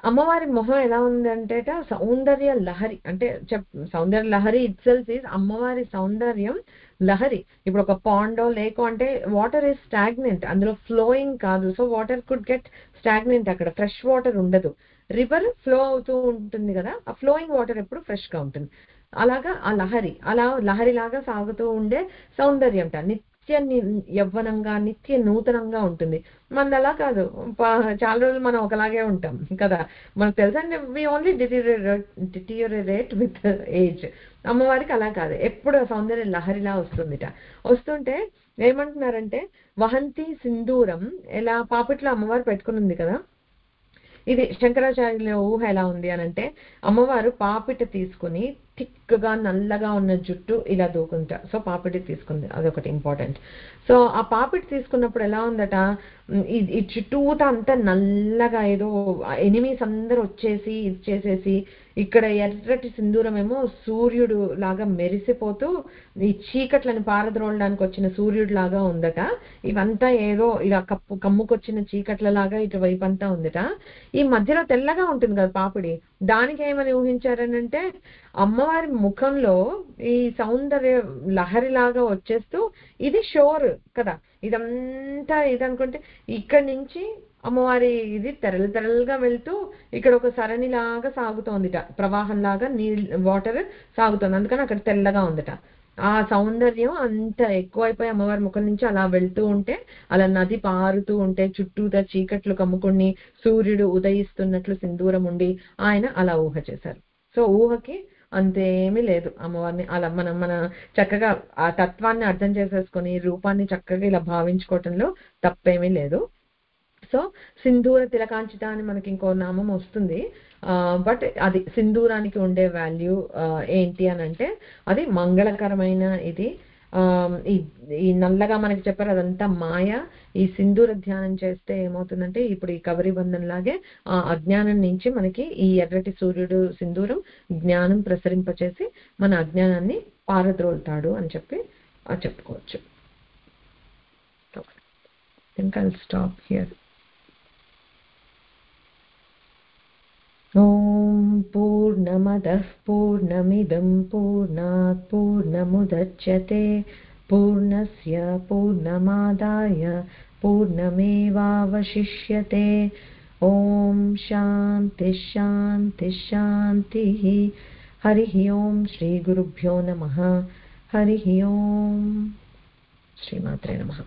అమ్మవారి మొహం ఎలా ఉందంటే సౌందర్య లహరి అంటే సౌందర్య లహరి ఇట్ సెల్ఫ్ ఈజ్ అమ్మవారి సౌందర్యం లహరి. ఇప్పుడు ఒక పాండో లేకో అంటే వాటర్ ఈజ్ స్టాగ్నెంట్, అందులో ఫ్లోయింగ్ కాదు. So water could get stagnant, అక్కడ ఫ్రెష్ వాటర్ ఉండదు. రివర్ ఫ్లో అవుతూ ఉంటుంది కదా, ఆ ఫ్లోయింగ్ వాటర్ ఎప్పుడు ఫ్రెష్ గా ఉంటుంది. అలాగా ఆ లహరి అలా లహరిలాగా సాగుతూ ఉండే సౌందర్యం నిత్య యవ్వనంగా నిత్య నూతనంగా ఉంటుంది. మనది అలా కాదు, చాలా రోజులు మనం ఒకలాగే ఉంటాం కదా, మనకు తెలుసండి. We only deteriorate with age. అమ్మవారికి అలా కాదు, ఎప్పుడు సౌందర్య లహరిలా వస్తుంటే ఏమంటున్నారంటే వహంతి సింధూరం. ఎలా పాపిట్లో అమ్మవారు పెట్టుకుని ఉంది కదా, ఇది శంకరాచార్యుల ఊహ ఎలా ఉంది అని అంటే అమ్మవారు పాపిట తీసుకుని థిక్గా నల్లగా ఉన్న జుట్టు ఇలా దూకుంటా. సో పాపిటి తీసుకుంది, అదొకటి ఇంపార్టెంట్. సో ఆ పాపిటి తీసుకున్నప్పుడు ఎలా ఉందట, ఈ చుట్టూతా అంతా నల్లగా ఏదో ఎనిమీస్ అందరూ వచ్చేసి ఇచ్చేసేసి, ఇక్కడ ఎర్రటి సింధూరం ఏమో సూర్యుడు లాగా మెరిసిపోతూ ఈ చీకట్లను పారద్రోలడానికి వచ్చిన సూర్యుడు లాగా ఉందట. ఇవంతా ఏదో ఇలా కమ్ముకొచ్చిన చీకట్ల లాగా ఇటువైపు అంతా ఉందట. ఈ మధ్యలో తెల్లగా ఉంటుంది కదా పాపిడి, దానికి ఏమని ఊహించారనంటే అమ్మవారి ముఖంలో ఈ సౌందర్య లహరి లాగా వచ్చేస్తూ ఇది షోర్ కదా, ఇదంతా ఇదనుకుంటే ఇక్కడి నుంచి అమ్మవారి ఇది తెరలుగా వెళ్తూ ఇక్కడ ఒక సరణి లాగా సాగుతోందిట, ప్రవాహం లాగా వాటర్ సాగుతోంది, అందుకని అక్కడ తెల్లగా ఉందట. ఆ సౌందర్యం అంత ఎక్కువైపోయి అమ్మవారి ముఖం నుంచి అలా వెళ్తూ ఉంటే, అలా నది పారుతూ ఉంటే చుట్టూతా చీకట్లు కమ్ముకుని సూర్యుడు ఉదయిస్తున్నట్లు సింధూరం ఉండి ఆయన అలా ఊహ చేశారు. సో ఊహకి అంతేమీ లేదు. అమ్మవారిని అలా మన చక్కగా ఆ తత్వాన్ని అర్థం చేసేసుకొని రూపాన్ని చక్కగా ఇలా భావించుకోవటంలో తప్పేమీ లేదు. సో సింధూర తిలకాంచిత అని మనకి ఇంకో నామం వస్తుంది. బట్ అది సింధూరానికి ఉండే వాల్యూ ఏంటి అని అంటే అది మంగళకరమైన ఇది. ఈ నల్లగా మనకి చెప్పారు అదంతా మాయ. ఈ సింధూర ధ్యానం చేస్తే ఏమవుతుందంటే ఇప్పుడు ఈ కబరి బంధం లాగే ఆ అజ్ఞానం నుంచి మనకి ఈ ఎర్రటి సూర్యుడు సింధూరం జ్ఞానం ప్రసరింపచేసి మన అజ్ఞానాన్ని పారద్రోలుతాడు అని చెప్పి చెప్పుకోవచ్చు. think I'll stop here. ॐ पूर्णमदः पूर्णमिदं पूर्णात् पूर्णमुदच्यते पूर्णस्य पूर्णमादाय पूर्णमेवावशिष्यते. ॐ शान्ति शान्ति शान्तिः. हरिः ॐ श्रीगुरुभ्यो नमः. हरिः ॐ. श्रीमात्रे नमः.